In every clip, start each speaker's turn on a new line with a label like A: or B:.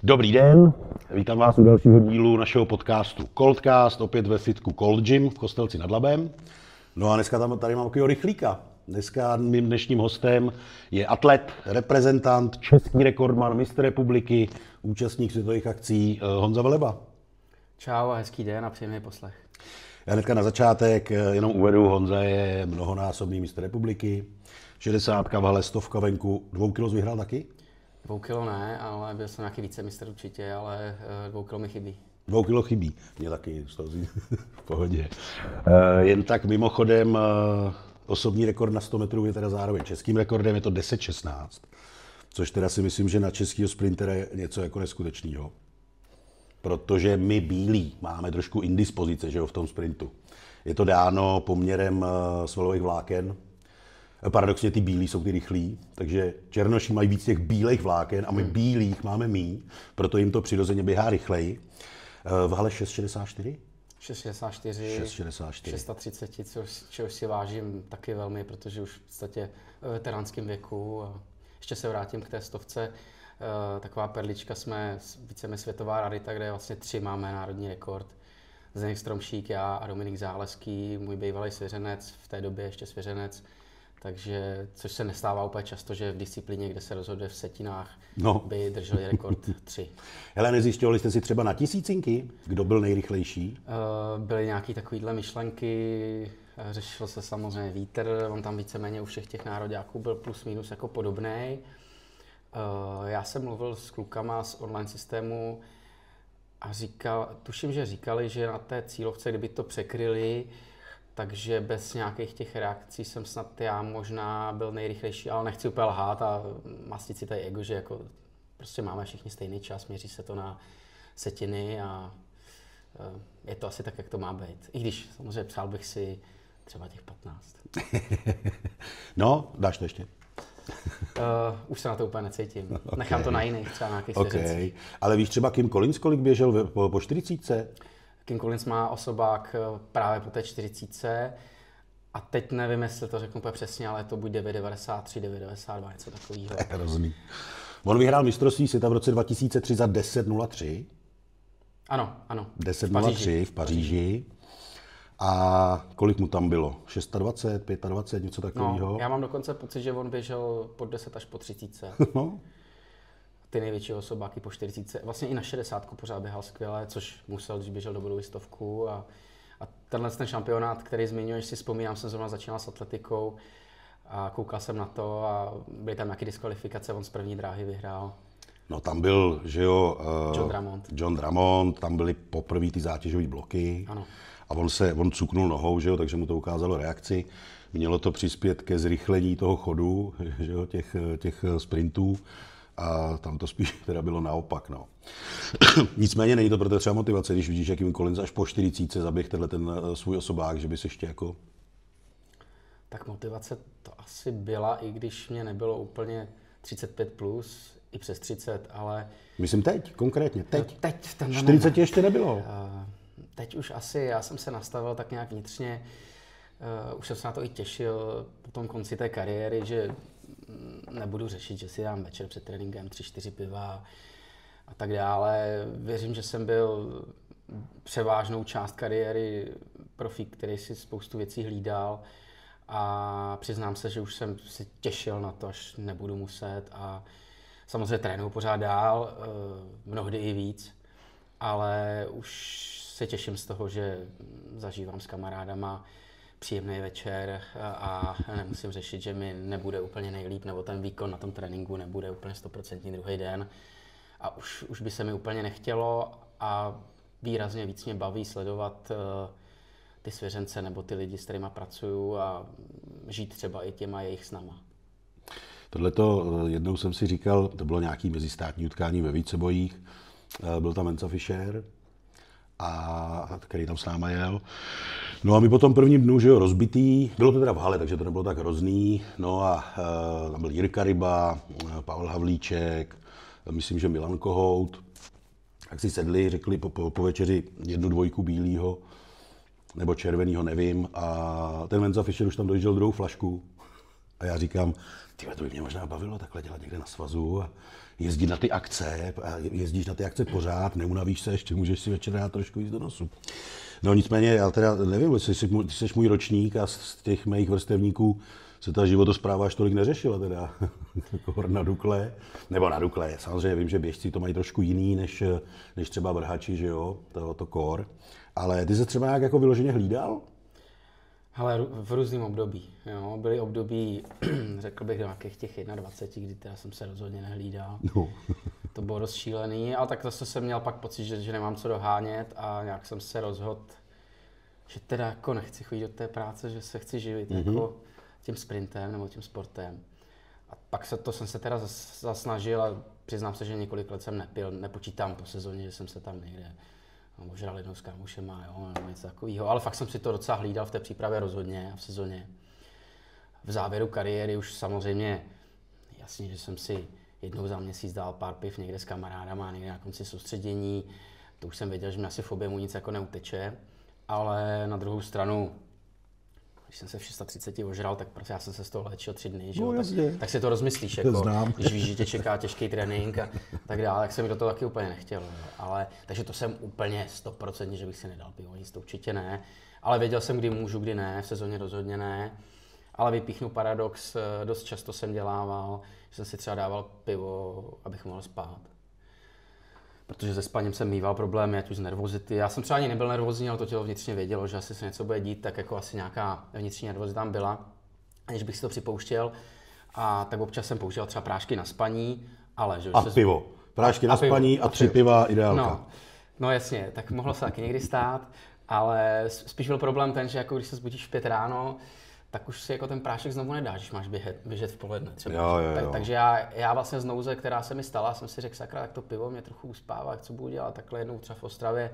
A: Dobrý den, vítám vás u dalšího dílu našeho podcastu Coldcast, opět ve fitku Cold Gym v Kostelci nad Labem. No a dneska tady mám takového rychlíka. Dneska mým dnešním hostem je atlet, reprezentant, český rekordman, mistr republiky, účastník světových akcí Honza Veleba.
B: Čau a hezký den a příjemný poslech.
A: Já hnedka na začátek jenom uvedu, Honza je mnohonásobný mistr republiky, 60 v hale, 100 venku, 2 kg vyhrál taky?
B: 2 kilo ne, ale byl jsem nějaký vícemistr určitě, ale 2 kilo mi chybí.
A: 2 kilo chybí, mě taky, v pohodě. Jen tak mimochodem, osobní rekord na 100 metrů je teda zároveň českým rekordem, je to 10:16, což teda si myslím, že na českého sprintera je něco jako neskutečného. Protože my bílí máme trošku indispozice, že jo, v tom sprintu. Je to dáno poměrem svalových vláken. Paradoxně ty bílí jsou ty rychlí, takže černoši mají víc těch bílých vláken a my bílých máme míň, proto jim to přirozeně běhá rychleji. V hale 6,64?
B: 6,64, 630, čehož si vážím taky velmi, protože už v podstatě ve veteránském věku. A ještě se vrátím k té stovce. Taková perlička, jsme světová rarita, kde vlastně 3 máme národní rekord. Zdeněk Stromšík, já a Dominik Záleský, můj bývalý svěřenec, v té době ještě svěřenec. Takže, což se nestává úplně často, že v disciplíně, kde se rozhoduje v setinách, by drželi rekord 3.
A: Hele, nezjišťovali jste si třeba na tisícinky, kdo byl nejrychlejší?
B: Byly nějaké takovéhle myšlenky, řešil se samozřejmě vítr, on tam víceméně u všech těch nároďáků byl plus minus jako podobnej. Já jsem mluvil s klukama z online systému a tuším, že říkali, že na té cílovce, kdyby to překryli, takže bez nějakých těch reakcí jsem snad já možná byl nejrychlejší, ale nechci úplně lhát a mastit si tady ego, že jako prostě máme všichni stejný čas, měří se to na setiny a je to asi tak, jak to má být. I když samozřejmě přál bych si třeba těch 15.
A: No, dáš to ještě?
B: Už se na to úplně necítím. Okay. Nechám to na jiných, třeba na nějakých
A: svěřencích. Ale víš třeba Kim Collins, kolik běžel po 40?
B: Kim Collins má osobák právě po té 40. A teď nevím, jestli to řeknu úplně přesně, ale to buď 9,93, 9,92, něco takového.
A: To je hrozný. On vyhrál mistrovství světa v roce 2003 za 10,03.
B: Ano.
A: 10,03 v Paříži. A kolik mu tam bylo? 26, 25, něco takového?
B: No, já mám dokonce pocit, že on běžel po 10 až po 30.
A: No.
B: Ty největší osobáky po 40. Vlastně i na 60 pořád běhal skvěle, což musel, když běžel dobrodou stovku. A tenhle ten šampionát, který zmiňuješ, si vzpomínám, jsem zrovna začínal s atletikou a koukal jsem na to a byly tam nějaké diskvalifikace, on z první dráhy vyhrál.
A: No tam byl, že jo,
B: John
A: Drummond, tam byly poprvé ty zátěžové bloky.
B: Ano.
A: A on cuknul nohou, že jo, takže mu to ukázalo reakci. Mělo to přispět ke zrychlení toho chodu, že jo, těch sprintů. A tam to spíš teda bylo naopak, no. Nicméně není to pro to třeba motivace, když vidíš, jakým Collins až po 40 zaběh ten svůj osobák, že bys ještě jako...
B: Tak motivace to asi byla, i když mě nebylo úplně 35 plus, i přes 30, ale...
A: Myslím teď, konkrétně, teď.
B: Teď v ten
A: 40 moment. Ještě nebylo.
B: Teď už asi, já jsem se nastavil tak nějak vnitřně, už jsem se na to i těšil po tom konci té kariéry, že nebudu řešit, že si dám večer před tréninkem 3-4 piva a tak dále. Věřím, že jsem byl převážnou část kariéry profík, který si spoustu věcí hlídal a přiznám se, že už jsem si těšil na to, až nebudu muset a samozřejmě trénuju pořád dál, mnohdy i víc, ale už se těším z toho, že zažívám s kamarádama příjemný večer a nemusím řešit, že mi nebude úplně nejlíp, nebo ten výkon na tom tréninku nebude úplně 100% druhý den. A už by se mi úplně nechtělo a výrazně víc mě baví sledovat ty svěřence nebo ty lidi, s kterými pracuju a žít třeba i těma jejich snama.
A: Tohleto jednou jsem si říkal, to bylo nějaký mezistátní utkání ve Vícebojích, byl tam Mensa Fischer, který tam s náma jel. No a my po tom prvním dnu, že jo, rozbitý, bylo to teda v hale, takže to nebylo tak hrozný, no a tam byl Jirka Ryba, Pavel Havlíček, myslím, že Milan Kohout, tak si sedli, řekli po večeři 1-2 bílýho, nebo červenýho, nevím, a ten Mensa Fischer už tam dojížděl druhou flašku A já říkám, to by mě možná bavilo takhle dělat někde na svazu a jezdit na ty akce, a jezdíš na ty akce pořád, neunavíš se, ještě můžeš si večer dát trošku jíst do nosu. No nicméně, já teda nevím, jestli jsi můj ročník a z těch mých vrstevníků se ta životospráva až tolik neřešila teda, jako na Dukle, nebo na Dukle. Samozřejmě vím, že běžci to mají trošku jiný, než třeba vrhači, že jo, to core. Ale ty se třeba nějak jako vyloženě hlídal?
B: Ale v různém období. Jo. Byly období, řekl bych, do nějakých těch 21, kdy teda jsem se rozhodně nehlídal.
A: No.
B: To bylo rozšílený, ale tak zase jsem měl pak pocit, že nemám co dohánět a nějak jsem se rozhodl, že teda jako nechci chodit do té práce, že se chci živit jako tím sprintem nebo tím sportem. A pak jsem se teda zasnažil a přiznám se, že několik let jsem nepil, nepočítám po sezóně, že jsem se tam někde ožral jednou s kámošema, jo, nebo něco takového, ale fakt jsem si to docela hlídal v té přípravě rozhodně a v sezóně. V závěru kariéry už samozřejmě, jasně, že jsem si jednou za měsíc dal pár piv někde s kamarádama, někde na konci soustředění, to už jsem věděl, že mi asi v objemu nic jako neuteče, ale na druhou stranu, když jsem se v 630 ožral, tak prostě já jsem se z toho léčil 3 dny, že jo? Tak si to rozmyslíš, jako, když víš, že tě čeká těžký trénink a tak dále, tak se mi do toho taky úplně nechtělo. Jo? Ale, takže to jsem úplně 100%, že bych si nedal pivo, nic to určitě ne. Ale věděl jsem, kdy můžu, kdy ne, v sezóně rozhodně ne. Ale vypíchnu paradox, dost často jsem dělával, že jsem si třeba dával pivo, abych mohl spát. Protože se spaním jsem mýval problémy, ať už z nervozity. Já jsem třeba ani nebyl nervózní, ale to tělo vnitřně vědělo, že asi se něco bude dít, tak jako asi nějaká vnitřní nervozita tam byla, aniž bych si to připouštěl. A tak občas jsem používal třeba prášky na spaní, ale že...
A: A pivo. Prášky na spaní a 3 piva, ideálka.
B: No jasně, tak mohlo se taky někdy stát, ale spíš byl problém ten, že jako když se zbudíš v 5 ráno, tak už si jako ten prášek znovu nedáš, když máš běžet v poledne třeba.
A: Jo.
B: Takže já vlastně z nouze, která se mi stala, jsem si řekl, sakra, tak to pivo mě trochu uspává, co budu dělat. Takhle jednou třeba v Ostravě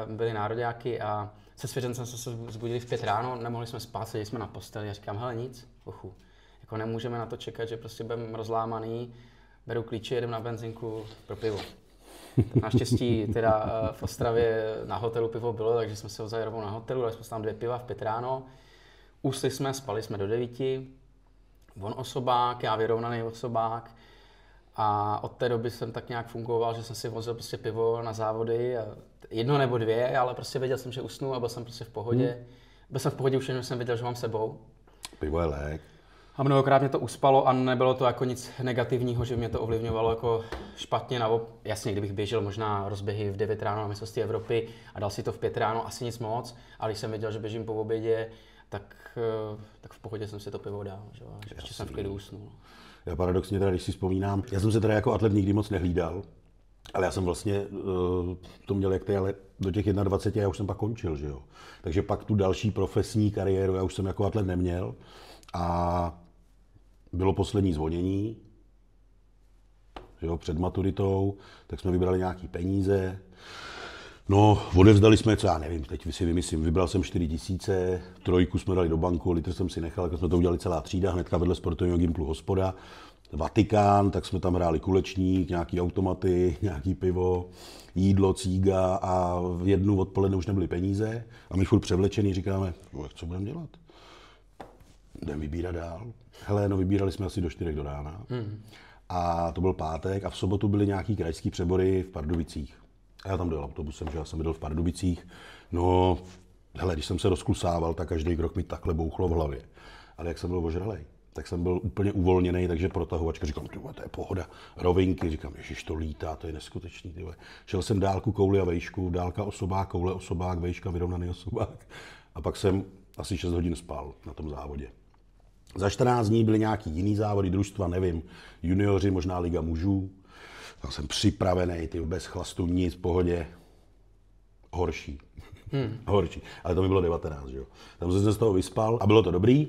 B: byli nároďáky a se svěřencem jsme se zbudili v 5 ráno, nemohli jsme spát, seděli jsme na posteli a říkám, hele nic, jako nemůžeme na to čekat, že prostě budeme rozlámaný, beru klíče, jedem na benzinku pro pivo. Tak naštěstí teda v Ostravě na hotelu pivo bylo, takže jsme se vzali rovnou na hotelu, dali jsme tam 2 piva v 5 ráno. Usli jsme, spali jsme do 9. On osobák, já vyrovnaný osobák. A od té doby jsem tak nějak fungoval, že jsem si vozil prostě pivo na závody. 1 nebo 2, ale prostě věděl jsem, že usnu a byl jsem prostě v pohodě. Byl jsem v pohodě už jenom jsem věděl, že mám sebou.
A: Pivo je lék.
B: A mnohokrát mě to uspalo a nebylo to jako nic negativního, že mě to ovlivňovalo jako špatně. Jasně, kdybych běžel možná rozběhy v 9 ráno na mistrovství Evropy a dal si to v 5 ráno, asi nic moc, ale když jsem věděl, že běžím po obědě, tak v pohodě jsem si to pivo dal, že ještě jsem v klidu usnul.
A: Já paradoxně teda, když si vzpomínám, já jsem se teda jako atlet nikdy moc nehlídal, ale já jsem vlastně to měl jak ty, ale do těch 21 já už jsem pak končil, že jo. Takže pak tu další profesní kariéru já už jsem jako atlet neměl a bylo poslední zvonění, že jo, před maturitou, tak jsme vybrali nějaký peníze. No, odevzdali jsme, co já nevím, teď si vymyslím, vybral jsem 4 000, 3 jsme dali do banku, litr jsem si nechal, tak jsme to udělali celá třída, hnedka vedle sportovního gymplu Hospoda. Vatikán, tak jsme tam hráli kulečník, nějaký automaty, nějaký pivo, jídlo, cíga a v 1 odpoledne už nebyly peníze a my furt převlečený říkáme, co budeme dělat? Jdeme vybírat dál. Hele, no vybírali jsme asi do 4 do rána. A to byl pátek a v sobotu byly nějaký krajský přebory v Pardubicích. A já tam dojel autobusem, že já jsem bydlel v Pardubicích. No, hele, když jsem se rozklusával, tak každý krok mi takhle bouchlo v hlavě. Ale jak jsem byl ožralej, tak jsem byl úplně uvolněný, takže protahovačka, říkám, to je pohoda. Rovinky, říkám, ježiš, to lítá, to je neskutečný. Tyhle. Šel jsem dálku, kouli a vejšku, dálka osobák, koule osobák, vejška, vyrovnaný osobák. A pak jsem asi 6 hodin spal na tom závodě. Za 14 dní byly nějaký jiný závody, družstva, nevím, junioři, možná liga mužů. Tam jsem připravený, bez chlastu, nic, v pohodě. Horší. Horší. Ale to mi bylo 19, že jo. Tam jsem se z toho vyspal a bylo to dobrý.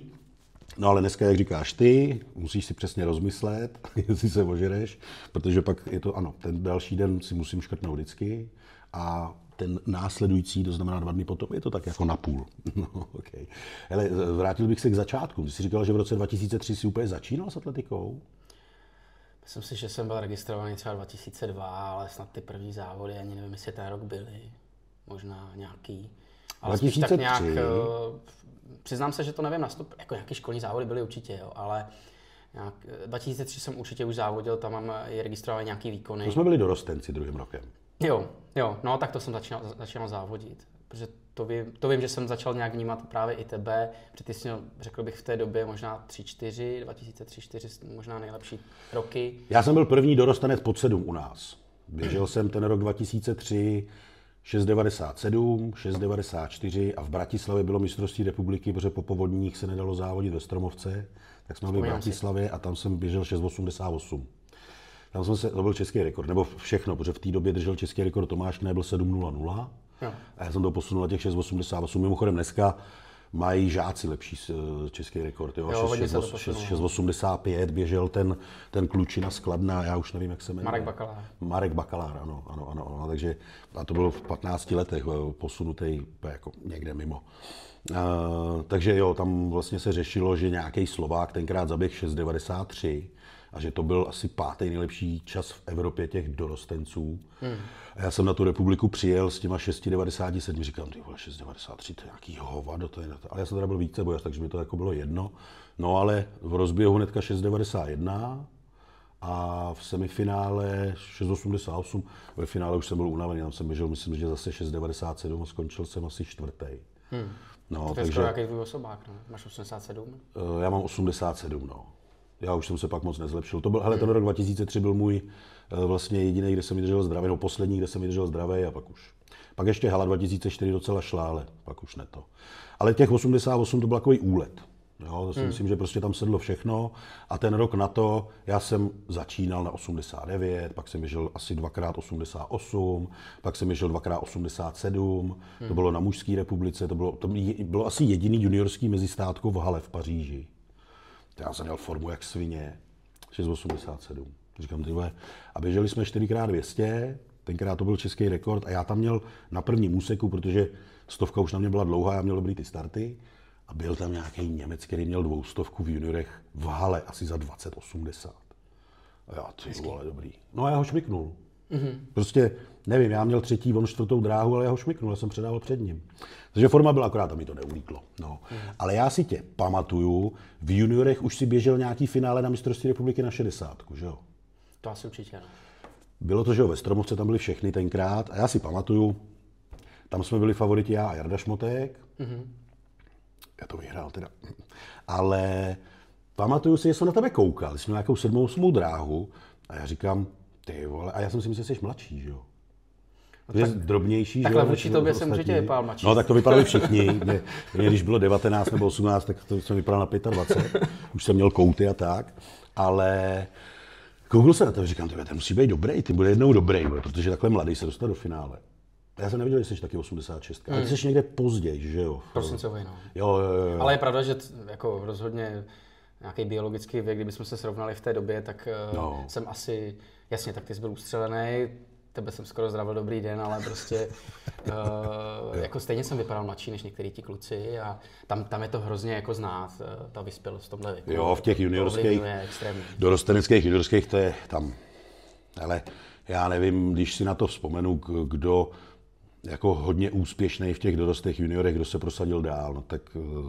A: No ale dneska, jak říkáš ty, musíš si přesně rozmyslet, jestli se ožereš, protože pak je to, ano, ten další den si musím škrtnout vždycky a ten následující, to znamená 2 dny potom, je to tak jako napůl. No, okay. Hele, vrátil bych se k začátku. Ty jsi říkal, že v roce 2003 jsi úplně začínal s atletikou?
B: Myslím si, že jsem byl registrovaný třeba 2002, ale snad ty první závody, ani nevím, jestli ten rok byly. Možná nějaký. Ale spíš tak
A: 2003.
B: nějak, přiznám se, že to nevím na stop, jako nějaké školní závody byly určitě, jo, ale nějak, 2003 jsem určitě už závodil, tam mám i registrované nějaký výkony.
A: To jsme byli dorostenci druhým rokem.
B: Jo, no tak to jsem začínal závodit, protože to vím, že jsem začal nějak vnímat právě i tebe, protože ty jsi měl, řekl bych v té době možná 2003-2004, možná nejlepší roky.
A: Já jsem byl první dorostanec pod 7 u nás. Běžel jsem ten rok 2003 6,97, 6,94 a v Bratislavě bylo mistrovství republiky, protože po povodních se nedalo závodit ve Stromovce, tak jsme byli v Bratislavě a tam jsem běžel 6,88. To byl český rekord, nebo všechno, protože v té době držel český rekord Tomáš Knébl 7,00 a já jsem to posunul na těch 6,88. Mimochodem dneska mají žáci lepší český rekord. 6,85 běžel ten klučina z Kladna, já už nevím, jak se jmenuje. Marek Bakalár, ano. Takže a to bylo v 15 letech posunutý jako někde mimo. Takže jo, tam vlastně se řešilo, že nějaký Slovák tenkrát zaběh 6,93 a že to byl asi 5. nejlepší čas v Evropě těch dorostenců. A já jsem na tu republiku přijel s těma 6,97, říkám, ty vole, 6,93, to je nějaký hovado, to je na to. Ale já jsem teda byl vícebojař, takže mi to jako bylo jedno. No ale v rozběhu hnedka 6,91 a v semifinále 6,88, ve finále už jsem byl unavený, tam jsem běžel, myslím, že zase 6,97 a skončil jsem asi 4.
B: No, to je skoro jaký tvůj osobák, no? Máš 87?
A: Já mám 87, no. Já už jsem se pak moc nezlepšil. Ten rok 2003 byl můj vlastně jediný, kde jsem vydržel zdravý, no poslední, kde jsem vydržel zdravý a pak už. Pak ještě hala 2004 docela šla, ale pak už ne to. Ale těch 88 to byl takový úlet. Jo, to si myslím, že prostě tam sedlo všechno a ten rok na to já jsem začínal na 89, pak jsem běžel asi 2x 88, pak jsem běžel 2x 87, to bylo na mužské republice, to bylo asi jediný juniorský mezistátko v hale v Paříži. Já jsem měl formu jak svině, 6,87. Říkám, tyhle, a běželi jsme 4x200, tenkrát to byl český rekord a já tam měl na prvním úseku, protože 100 už na mě byla dlouhá, já měl dobrý ty starty a byl tam nějaký Němec, který měl 200 v juniorech v hale asi za 20,80. A já, ty vole, dobrý. No a já ho šmyknul. Prostě, nevím, já měl 3., on 4. dráhu, ale já ho šmyknul, já jsem předával před ním. Takže forma byla, akorát to mi to neulíklo. No. Ale já si tě pamatuju, v juniorech už si běžel nějaký finále na mistrovství republiky na 60, že jo?
B: To asi určitě, no.
A: Bylo to, že jo, ve Stromovce tam byli všechny tenkrát a já si pamatuju, tam jsme byli favoriti já a Jarda Šmotek. Já to vyhrál teda. Ale pamatuju si, že jsem na tebe koukal, jsi měl nějakou 7., 8. dráhu a já říkám, ty vole, a já jsem si myslel, že jsi mladší, že jo? No, tak, drobnější,
B: takhle vůči tobě jsem určitě vypadal mladší.
A: No tak to vypadali všichni. Mě, když bylo 19 nebo 18, tak to jsem vypadal na 25. Už jsem měl kouty a tak. Ale kouknul se na to, říkám, ten musí být dobrý, ty bude jednou dobrý, protože takhle mladý se dostal do finále. Já jsem neviděl, že jsi taky 86. Ale ty jsi někde později, že jo?
B: Prosincový, no.
A: Jo.
B: Ale je pravda, že jako rozhodně nějaký biologický věk, kdybychom se srovnali v té době, tak jsem asi, jasně, tak ty jsi byl ustřelený, tebe jsem skoro zdravil dobrý den, ale prostě jako stejně jsem vypadal mladší než některý ti kluci a tam je to hrozně jako znát, ta vyspělost v tomhle věku.
A: Jo, v těch juniorských, dorosteneckých juniorských to je tam, ale já nevím, když si na to vzpomenu, kdo jako hodně úspěšný v těch dorostech juniorech, kdo se prosadil dál, no tak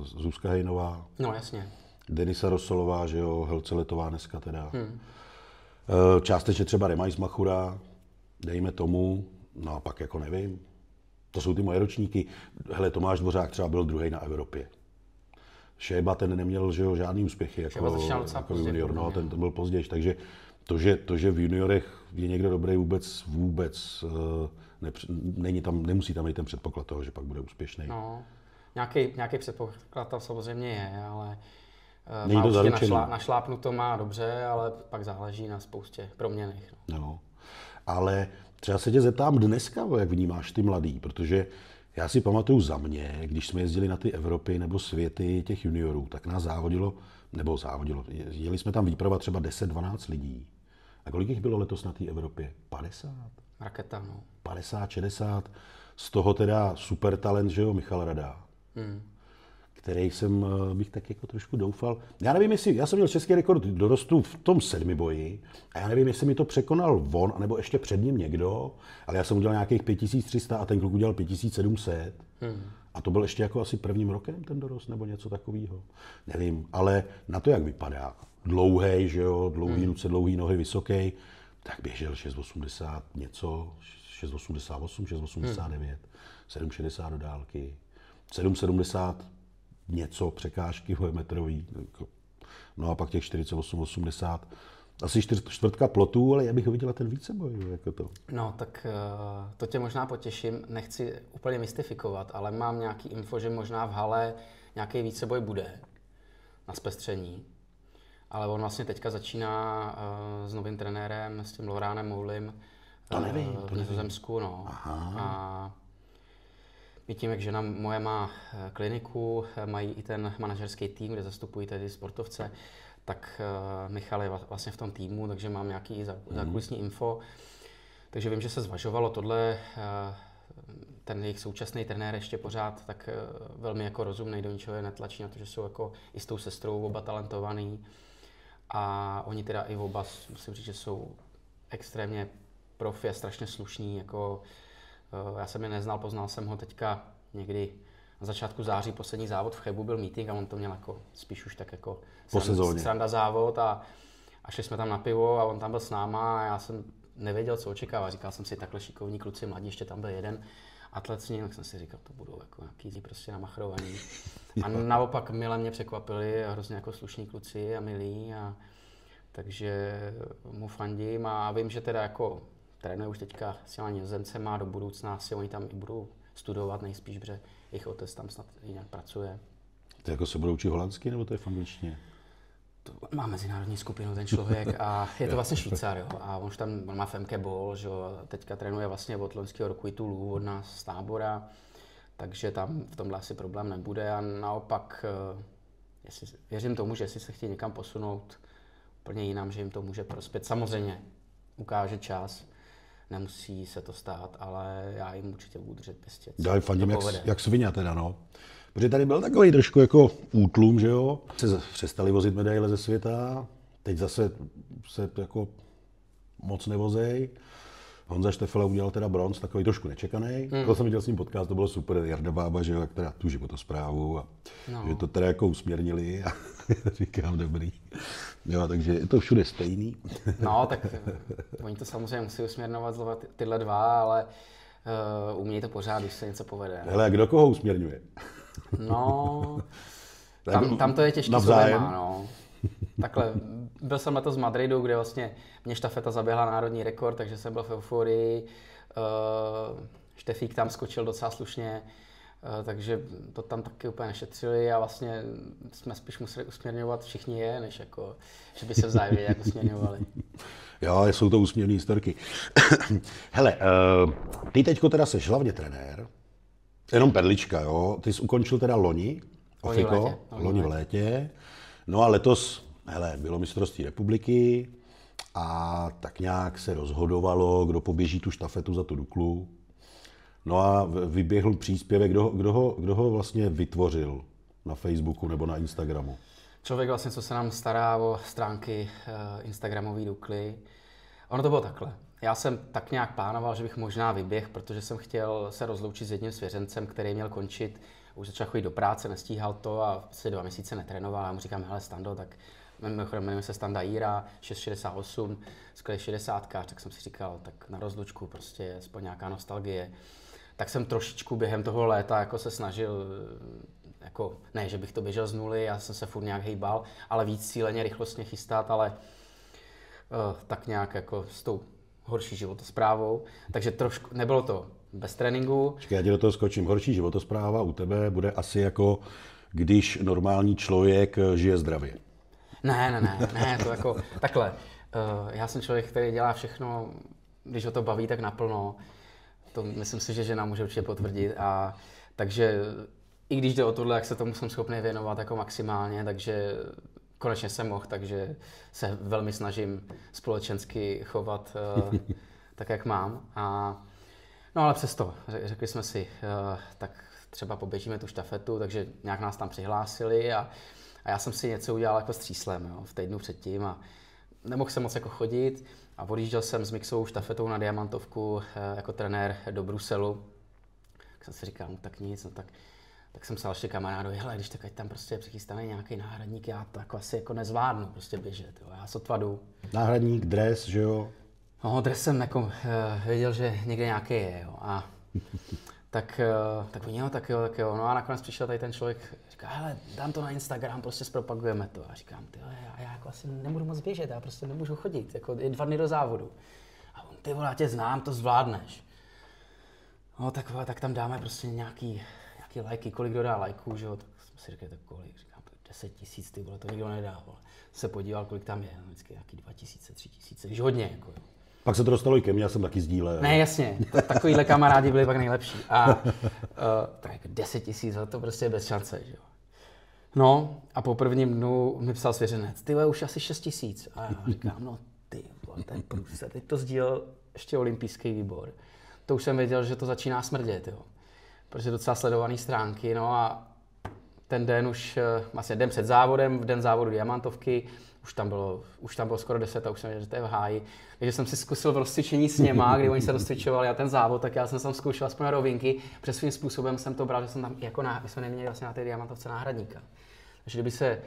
A: Zuzka Hejnová.
B: No jasně.
A: Denisa Rosolová, že jo, Helce Letová dneska teda. Částečně třeba Remajs Machura, dejme tomu, no a pak jako nevím. To jsou ty moje ročníky. Hele, Tomáš Dvořák třeba byl 2. na Evropě. Šéba ten neměl, že jo, žádný úspěchy jako junior, no, ten byl později, takže to, že v juniorech je někdo dobrý vůbec nemusí tam být ten předpoklad toho, že pak bude úspěšný.
B: No, nějaký předpoklad tam samozřejmě je, ale
A: není to zaručený.
B: Našlápnuto má dobře, ale pak záleží na spoustě proměnných.
A: No. Ale třeba se tě zeptám dneska, jak vnímáš ty mladý, protože já si pamatuju za mě, když jsme jezdili na ty Evropy nebo světy těch juniorů, tak nás závodilo, jeli jsme tam výprava třeba 10-12 lidí. A kolik jich bylo letos na té Evropě? 50?
B: Raketa, no.
A: 50, 60, z toho teda super talent, že jo, Michal Rada. který bych tak jako trošku doufal. Já nevím, jestli, já jsem měl český rekord dorostu v tom 7 boji a já nevím, jestli mi to překonal on, anebo ještě před ním někdo, ale já jsem udělal nějakých 5300 a ten kluk udělal 5700. A to byl ještě jako asi prvním rokem ten dorost, nebo něco takového. Nevím, ale na to, jak vypadá, dlouhej, že jo, dlouhý ruce, dlouhý nohy, vysoký, tak běžel 6,80 něco, 6,88, 6,89, 7,60 do dálky, 7,70 něco překážky metrový. No a pak těch 48,80. Asi čtvrtka plotů, ale já bych ho viděla ten víceboj. Jako to.
B: No, tak to tě možná potěším. Nechci úplně mystifikovat, ale mám nějaký info, že možná v hale nějaký víceboj bude na zpestření. Ale on vlastně teďka začíná s novým trenérem, s tím Loránem Moulim.
A: To nevím.
B: V Nizozemsku, no. A my tím, jak žena moje má kliniku, mají i ten manažerský tým, kde zastupují tedy sportovce, tak Michal je vlastně v tom týmu, takže mám nějaký zákulisní info. Takže vím, že se zvažovalo tohle, ten jejich současný trenér ještě pořád tak velmi jako rozumnej, do ničeho je netlačí na to, že jsou jako i s tou sestrou oba talentovaný. A oni teda i oba, musím říct, že jsou extrémně profi a strašně slušní, jako já jsem je neznal, poznal jsem ho teďka někdy na začátku září, poslední závod v Chebu byl meeting a on to měl jako spíš už tak jako sranda závod a šli jsme tam na pivo a on tam byl s náma a já jsem nevěděl, co očekávat. Říkal jsem si, takhle šikovní kluci, mladí, ještě tam byl jeden atlet s ním, tak jsem si říkal, to budou jako nějaký prostě namachrovaní. A naopak mile mě překvapili, hrozně jako slušní kluci a milí, a takže mu fandím a vím, že teda jako trénuje už teďka s těma Nizozemcema, do budoucna si oni tam i budou studovat nejspíš, protože jejich otec tam snad jinak pracuje.
A: To jako se budou učit holandsky, nebo to je v angličtině?
B: To má mezinárodní skupinu ten člověk a je to vlastně Švýcar, jo. A on má FMK Ball, že jo. Teďka trénuje vlastně od loňského roku i tu Lů od nás z tábora, takže tam v tomhle asi problém nebude a naopak věřím tomu, že jestli se chtějí někam posunout úplně jinam, že jim to může prospět. Samozřejmě ukáže čas, nemusí se to stát, ale já jim určitě budu držet pěstě.
A: Já fandím jak svině teda, no. Protože tady byl takový trošku jako útlum, že jo. Se přestali vozit medaile ze světa, teď zase se jako moc nevozej. Honza Štefela udělal teda bronz, takový trošku nečekaný. To jsem viděl s ním podcast, to bylo super, Jarda Bába, že jo, jak teda tu životosprávu a že to teda jako usměrnili a říkám dobrý. Jo, takže je to všude stejný.
B: No, tak oni to samozřejmě musí usměrňovat zlova tyhle dva, ale umějí to pořád, když se něco povede.
A: Hele, kdo koho usměrňuje?
B: No, tam to je těžký
A: navzájem.
B: No. Takhle, byl jsem letos v Madridu, kde vlastně mě štafeta zaběhla národní rekord, takže jsem byl v euforii. Štefík tam skočil docela slušně, takže to tam taky úplně nešetřili a vlastně jsme spíš museli usměrňovat všichni než jako, že by se vzájemně jako usměrňovali.
A: Jo, jsou to úsměvné historky. Hele, ty teďko teda seš hlavně trenér, jenom perlička, jo? Ty jsi ukončil teda loni v létě. No a letos, hele, bylo mistrovství republiky a tak nějak se rozhodovalo, kdo poběží tu štafetu za tu Duklu. No a vyběhl příspěvek, kdo ho vlastně vytvořil na Facebooku nebo na Instagramu.
B: Člověk vlastně, co se nám stará o stránky Instagramové Dukly. Ono to bylo takhle. Já jsem tak nějak plánoval, že bych možná vyběhl, protože jsem chtěl se rozloučit s jedním svěřencem, který měl končit. Už začal chodit do práce, nestíhal to a asi 2 měsíce netrénoval. Já mu říkám, hele Stando, tak jmenuje se Standa Jíra, 6,68, skvělý 60, tak jsem si říkal, tak na rozlučku prostě aspoň nějaká nostalgie. Tak jsem trošičku během toho léta jako se snažil, jako, ne, že bych to běžel z nuly, já jsem se furt nějak hejbal, ale víc cíleně, rychlostně chystat, ale tak nějak jako s tou horší životosprávou. Takže trošku, nebylo to bez tréninku.
A: Já ti do toho skočím. Horší životospráva u tebe bude asi jako, když normální člověk žije zdravě.
B: Ne, to jako takhle. Já jsem člověk, který dělá všechno, když ho to baví, tak naplno. To myslím si, že žena může určitě potvrdit. A takže i když jde o tohle, jak se tomu jsem schopný věnovat jako maximálně, takže konečně jsem mohl, takže se velmi snažím společensky chovat tak, jak mám. A No ale přesto, řekli jsme si, tak třeba poběžíme tu štafetu, takže nějak nás tam přihlásili a já jsem si něco udělal jako s tříslem, jo, v týdnu předtím a nemohl jsem moc jako chodit a odjížděl jsem s mixovou štafetou na diamantovku jako trenér do Bruselu. Tak jsem si říkal, no tak nic, no tak jsem psal ještě kamarádovi, hele, když tak ať tam prostě je přichystaný nějaký náhradník, já to jako asi jako nezvládnu prostě běžet, jo, já sotva jdu.
A: Náhradník, dres, že jo?
B: No, dres jsem jako věděl, že někde nějaký je, jo, a tak oni, jo, tak jo, no a nakonec přišel tady ten člověk, říká, hele, dám to na Instagram, prostě zpropagujeme to. A říkám, ty já jako asi nebudu moc běžet, já prostě nemůžu chodit, jako je 2 dny do závodu. A on, ty vole, já tě znám, to zvládneš. No tak tam dáme prostě nějaký lajky, kolik kdo dá lajků, že jo, tak jsme si říkali, tak kolik, říkám, 10 000, ty vole, to nikdo nedá, vole. Se podíval, kolik tam je, no, vždycky nějaký 2 000, 3 000, víš, hodně, jako jo.
A: Pak se to dostalo i ke mně, já jsem taky sdílel.
B: Ne, jasně, takovýhle kamarádi byli pak nejlepší. A tak jako 10 000, to prostě je bez šance, že jo. No a po prvním dnu mi psal svěřenec, ty už asi 6 000. A já říkám, no ty vole, ten průser, teď to sdílel ještě olympijský výbor. To už jsem věděl, že to začíná smrdět, jo. Protože docela sledovaný stránky, no a ten den už, vlastně den před závodem, v den závodu diamantovky, už tam bylo skoro 10 a už jsem věděl, že to je v háji. Takže jsem si zkusil v rozcvičení s něma, kdy oni se rozcvičovali a ten závod, tak já jsem tam zkoušel aspoň na rovinky. Přes svým způsobem jsem to bral, že jsem tam jako my jsme neměli vlastně na té diamantovce náhradníka. Takže kdyby se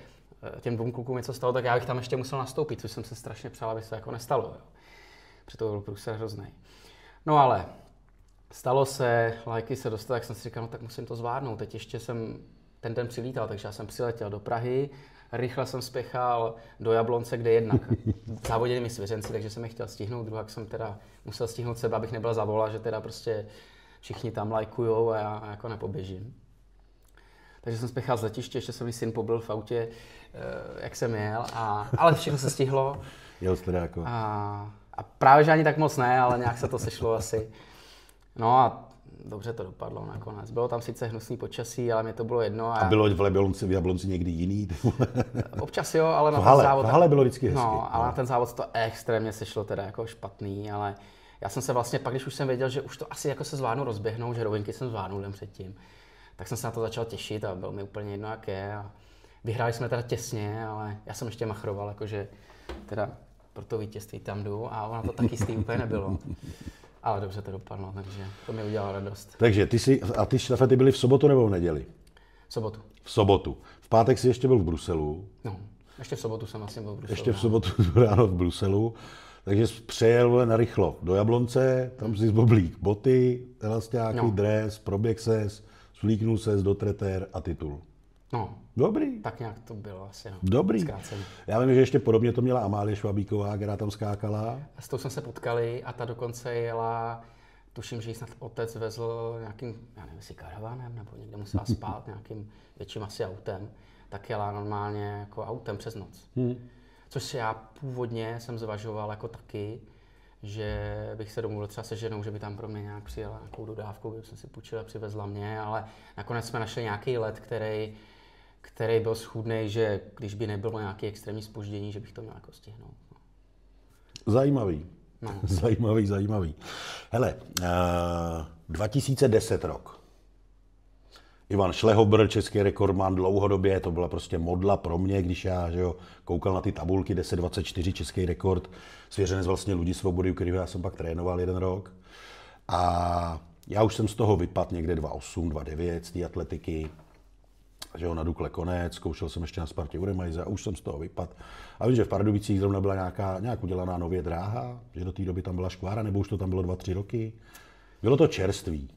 B: těm 2 klukům něco stalo, tak já bych tam ještě musel nastoupit, což jsem se strašně přál, aby se jako nestalo. Jo. Protože to byl průser hrozný. No ale stalo se, lajky se dostaly, tak jsem si říkal, no tak musím to zvládnout. Teď ještě jsem ten den přilítal, takže já jsem přiletěl do Prahy, rychle jsem spěchal do Jablonce, kde jednak závodili mi svěřenci, takže jsem je chtěl stihnout, druhak jsem teda musel stihnout sebe, abych nebyl zavola, že teda prostě všichni tam lajkujou a já jako nepoběžím. Takže jsem spěchal z letiště, ještě jsem mi syn pobyl v autě, jak jsem jel, ale všechno se stihlo.
A: Jel jste jako.
B: A právě, že ani tak moc ne, ale nějak se to sešlo asi. No a dobře to dopadlo nakonec. Bylo tam sice hnusný počasí, ale mě to bylo jedno.
A: A bylo v Jablonci někdy jiný?
B: Občas jo, ale na
A: ten
B: závod...
A: V hale bylo vždycky hezky.
B: No, ale na ten závod to extrémně sešlo teda jako špatný, ale já jsem se vlastně pak, když už jsem věděl, že už to asi jako se zvládnu rozběhnout, že rovinky jsem zvládnul den předtím, tak jsem se na to začal těšit a bylo mi úplně jedno, jak je. A vyhráli jsme teda těsně, ale já jsem ještě machroval, jakože teda pro to vítězství tam jdu a ono to taky jistý úplně nebylo. Ale dobře to dopadlo, takže to mi udělalo radost.
A: Takže ty štafety byly v sobotu nebo v neděli?
B: V sobotu.
A: V sobotu. V pátek jsi ještě byl v Bruselu.
B: No, ještě v sobotu jsem asi byl v Bruselu.
A: Ještě v sobotu ráno v Bruselu. Takže jsi přejel narychlo do Jablonce, tam si zboblík boty, elastáky, dres, proběh ses, svlíknul ses do tretér a titul.
B: No.
A: Dobrý.
B: Tak nějak to bylo asi, no.
A: Dobrý.
B: Zkráceně.
A: Já vím, že ještě podobně to měla Amálie Švabíková, která tam skákala.
B: S tou jsme se potkali a ta dokonce jela, tuším, že jí snad otec vezl nějakým, já nevím, jestli karavanem, nebo někde musela spát nějakým větším asi autem, tak jela normálně jako autem přes noc. Což já původně jsem zvažoval jako taky, že bych se domluvil třeba se ženou, že by tam pro mě nějak přijela nějakou dodávku, kdyby jsem si půjčil a přivezla mě, ale nakonec jsme našli nějaký let, který byl schůdnej, že když by nebylo nějaké extrémní zpoždění, že bych to měl jako stihnout. No.
A: Zajímavý.
B: No.
A: Zajímavý. Hele, 2010 rok. Ivan Šlehobr, český rekordman dlouhodobě, to byla prostě modla pro mě, když já koukal na ty tabulky 10.24 český rekord, svěřenec vlastně Ludi Svobody, kterýho já jsem pak trénoval 1 rok. A já už jsem z toho vypadl někde 2.8, 2.9 z té atletiky. Že na Dukle konec, zkoušel jsem ještě na Spartě Uremajze a už jsem z toho vypadl. A vím, že v Pardubicích zrovna byla nějak udělaná nově dráha, že do té doby tam byla škvára, nebo už to tam bylo 2-3 roky. Bylo to čerství.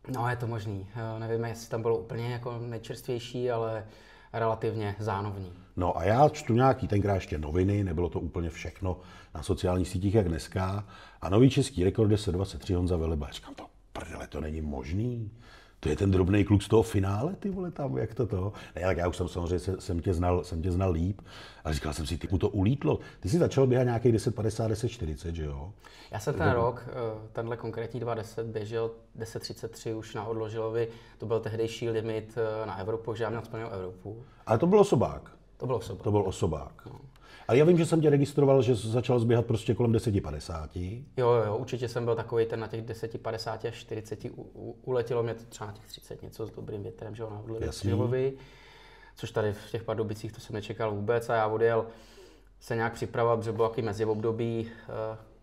B: No, je to možný. Nevím, jestli tam bylo úplně jako nejčerstvější, ale relativně zánovní.
A: No a já čtu nějaký tenkrát ještě noviny, nebylo to úplně všechno na sociálních sítích jak dneska. A nový český rekord 10.23 Honza Veleba. Říkám, to prdele, to není možný. To je ten drobný kluk z toho finále, ty vole, tam, jak to. Ne, tak já už jsem samozřejmě jsem tě znal líp a říkal jsem si, ty mu to ulítlo. Ty jsi začal běhat nějakých 10.50, 10.40, že jo?
B: Já jsem ten rok, tenhle konkrétní 2.10, běžel 10.33 už na Odložilovi, to byl tehdejší limit na Evropu, že já měl splnil Evropu.
A: Ale to byl osobák.
B: To byl osobák.
A: To byl osobák. No. Ale já vím, že jsem tě registroval, že jsi začal zběhat prostě kolem 10:50.
B: Jo, určitě jsem byl takový ten na těch 10:50 až 40, uletělo mě to třeba na těch 30 něco s dobrým větrem, že jo, na Hudlovi, což tady v těch Pardubicích to jsem nečekal vůbec a já odjel se nějak připravovat, protože bylo takový meziobdobí,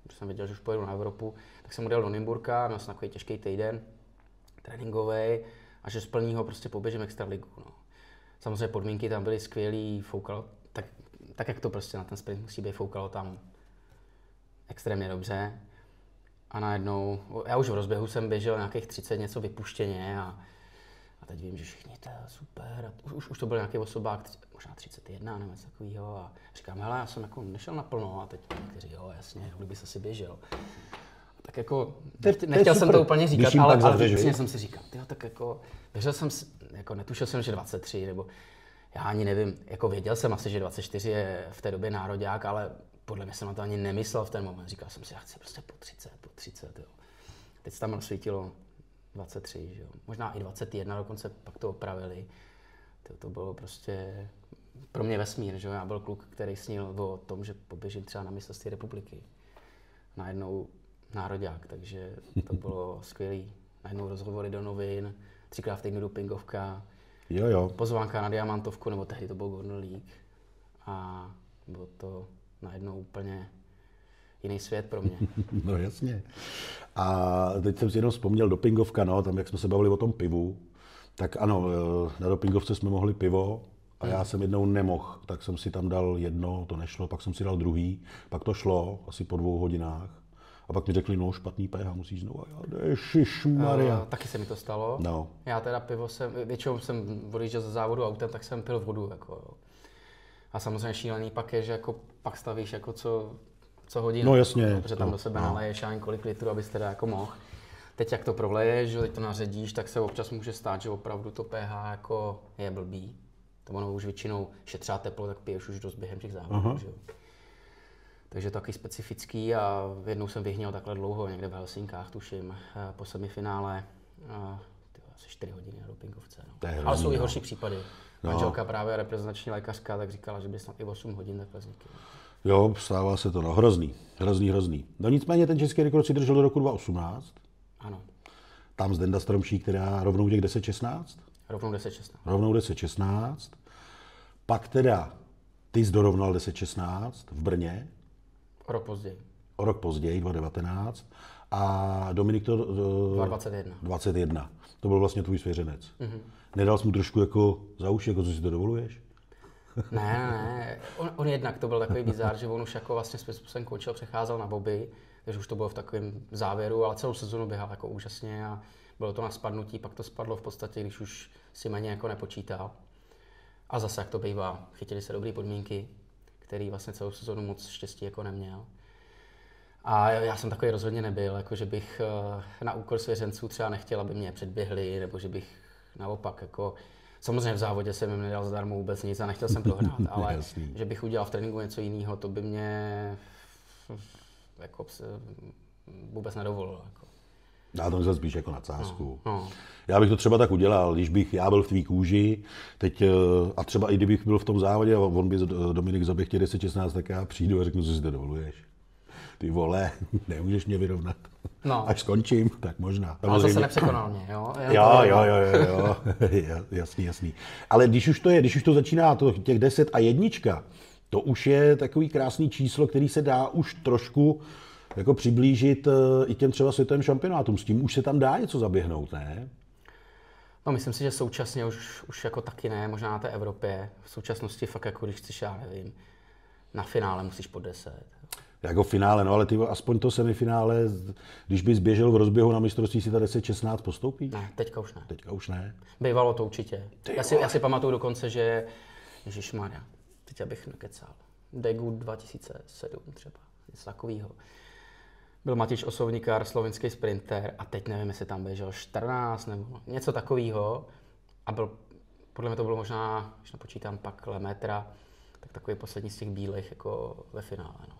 B: protože jsem věděl, že už pojedu na Evropu, tak jsem odjel do Nymburka, měl jsem takový těžký týden tréninkový a že z plného prostě poběžím extraligu. No. Samozřejmě podmínky tam byly skvělý, foukalo, tak jak to prostě na ten sprint musí být, foukalo tam extrémně dobře. A najednou, já už v rozběhu jsem běžel nějakých 30 něco vypuštěně a teď vím, že všichni, to je super. Už to byl nějaký osobák, možná 31 nebo něco takového. A říkám, hele, já jsem jako nešel naplno a teď někteří, jo, jasně, kdyby se si běžel. Tak jako, nechtěl jsem to úplně říkat, ale vnitřně jsem si říkal, tyjo, tak jako, běžel jsem, jako netušil jsem, že 23, nebo já ani nevím, jako věděl jsem asi, že 24 je v té době nároďák, ale podle mě jsem na to ani nemyslel v ten moment. Říkal jsem si, já chci prostě po 30, jo. Teď se tam rozsvítilo 23, že jo. Možná i 21, dokonce pak to opravili. To bylo prostě pro mě vesmír, že jo. Já byl kluk, který snil o tom, že poběžím třeba na mistrovství republiky. Najednou nároďák, takže to bylo skvělý. Najednou rozhovory do novin, 3krát v týdnu dopingovka, pozvánka na diamantovku, nebo tehdy to byl Gordon League. A bylo to najednou úplně jiný svět pro mě.
A: No jasně. A teď jsem si jenom vzpomněl dopingovka, no, tam jak jsme se bavili o tom pivu, tak ano, na dopingovce jsme mohli pivo a já jsem jednou nemohl, tak jsem si tam dal jedno, to nešlo, pak jsem si dal druhý, pak to šlo asi po 2 hodinách. A pak mi řekli, no špatný pH, musíš znovu. Ježišmarja.
B: Taky se mi to stalo.
A: No.
B: Já teda pivo většinou jsem odjížděl ze závodu autem, tak jsem pil vodu. Jako, jo. A samozřejmě šílený pak je, že jako pak stavíš jako co hodinu.
A: No jasně.
B: Protože tam do sebe naleješ ani kolik litrů, abys teda jako mohl. Teď jak to proleješ, že teď to naředíš, tak se občas může stát, že opravdu to pH jako je blbý. To ono už většinou šetřá teplo, tak piješ už dost během těch závodů. Že jo. Takže to taky specifický a jednou jsem vyhněl takhle dlouho, někde v Helsinkách tuším, po semifinále, asi 4 hodiny na dopingovce. No. Ale jsou i horší případy. Manželka právě reprezentační lékařka, tak říkala, že by snad i 8 hodin takhle z někým.
A: Jo, stává se to, no, hrozný. No nicméně ten český rekord si držel do roku 2018.
B: Ano.
A: Tam Zdenda Stromšík, která rovnou těch 10:16?
B: Rovnou
A: 10:16. Pak teda ty jsi dorovnal 10:16 v Brně. O rok později, 2019. A Dominik to... 2021. To byl vlastně tvůj svěřenec. Mm-hmm. Nedal jsi mu trošku jako za uši, jako co si to dovoluješ?
B: Ne. On jednak to byl takový bizár, že on už jako vlastně způsobem končil, přecházel na boby, takže už to bylo v takovém závěru, ale celou sezonu běhal jako úžasně a bylo to na spadnutí, pak to spadlo v podstatě, když už si méně jako nepočítal. A zase, jak to bývá, chytili se dobré podmínky, který vlastně celou sezonu moc štěstí jako neměl. A já jsem takový rozhodně nebyl, jako že bych na úkor svěřenců třeba nechtěl, aby mě předběhli, nebo že bych naopak jako... Samozřejmě v závodě jsem jim nedal zadarmo vůbec nic a nechtěl jsem prohrát, ale že bych udělal v tréninku něco jiného, to by mě jako vůbec nedovolilo. Jako.
A: Já to myslel spíš jako nadsázku. No. Já bych to třeba tak udělal, když bych já byl v tvý kůži, teď, a třeba i kdybych byl v tom závodě a on by Dominik zaběhl 10:16, tak já přijdu a řeknu, co si to dovoluješ. Ty vole, nemůžeš mě vyrovnat. No. Až skončím, tak možná.
B: Ale zase nepřekonal mě, jo?
A: Jo. Jasný. Ale když už to začíná, těch 10 a 1, to už je takový krásný číslo, který se dá už trošku jako přiblížit i těm třeba světovým šampionátům. S tím už se tam dá něco zaběhnout, ne?
B: No, myslím si, že současně už jako taky ne, možná na té Evropě. V současnosti fakt jako když chceš, já nevím, na finále musíš po 10.
A: Jako finále, no ale ty aspoň to semifinále, když bys běžel v rozběhu na mistrovství si ta 10:16 postoupíš?
B: Ne, teďka už ne. Bývalo to určitě. Já si pamatuju dokonce, že ježišmarja, teď abych nekecal. Degu 2007 třeba, něco takového. Byl Matič Osovníkar, slovinský sprinter a teď nevím, jestli tam běžel 14 nebo něco takového. A podle mě to bylo možná, když napočítám pak Lemetra, tak takový poslední z těch bílých jako ve finále. No.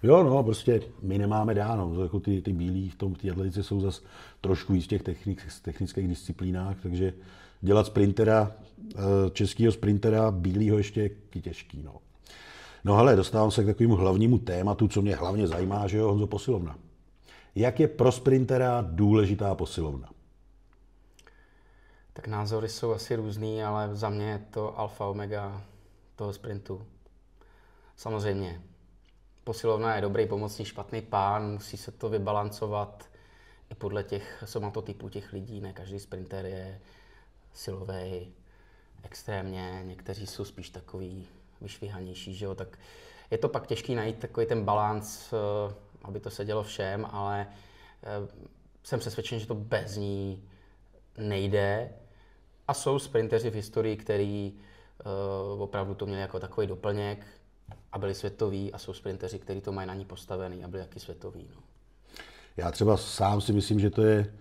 A: Jo, no, prostě my nemáme dáno, jako ty bílí v té atletice jsou zase trošku víc v těch technických disciplínách, takže dělat sprintera, českýho sprintera, bílýho ještě je těžký, no. No hele, dostávám se k takovému hlavnímu tématu, co mě hlavně zajímá, že jo, Honzo, posilovna. Jak je pro sprintera důležitá posilovna?
B: Tak názory jsou asi různý, ale za mě je to alfa omega toho sprintu. Samozřejmě, posilovna je dobrý pomocný, špatný pán, musí se to vybalancovat i podle těch somatotypů těch lidí. Ne každý sprinter je silový extrémně, někteří jsou spíš takový vyšvihanější, že jo, tak je to pak těžký najít takový ten balanc, aby to sedělo všem, ale jsem přesvědčen, že to bez ní nejde. A jsou sprinteři v historii, který opravdu to měli jako takový doplněk a byli světoví, a jsou sprinteři, kteří to mají na ní postavený a byli taky světoví. No.
A: Já třeba sám si myslím, že to je,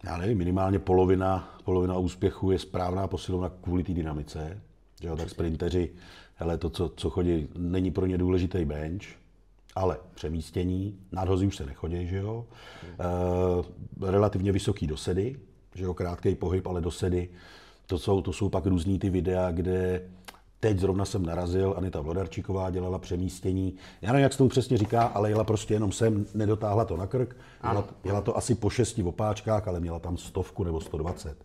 A: já nevím, minimálně polovina úspěchu je správná posilovna kvůli té dynamice. Že jo, tak sprinteři, hele, to, co chodí, není pro ně důležitý bench, ale přemístění, nadhozy už se nechodí, že jo. Relativně vysoký dosedy, že jo, krátký pohyb, ale dosedy. To jsou pak různý ty videa, kde teď zrovna jsem narazil, Anita Vlodarčíková dělala přemístění. Já nevím, jak se tomu přesně říká, ale jela prostě jenom sem, nedotáhla to na krk. Jela to asi po 6 opáčkách, ale měla tam 100 nebo 120.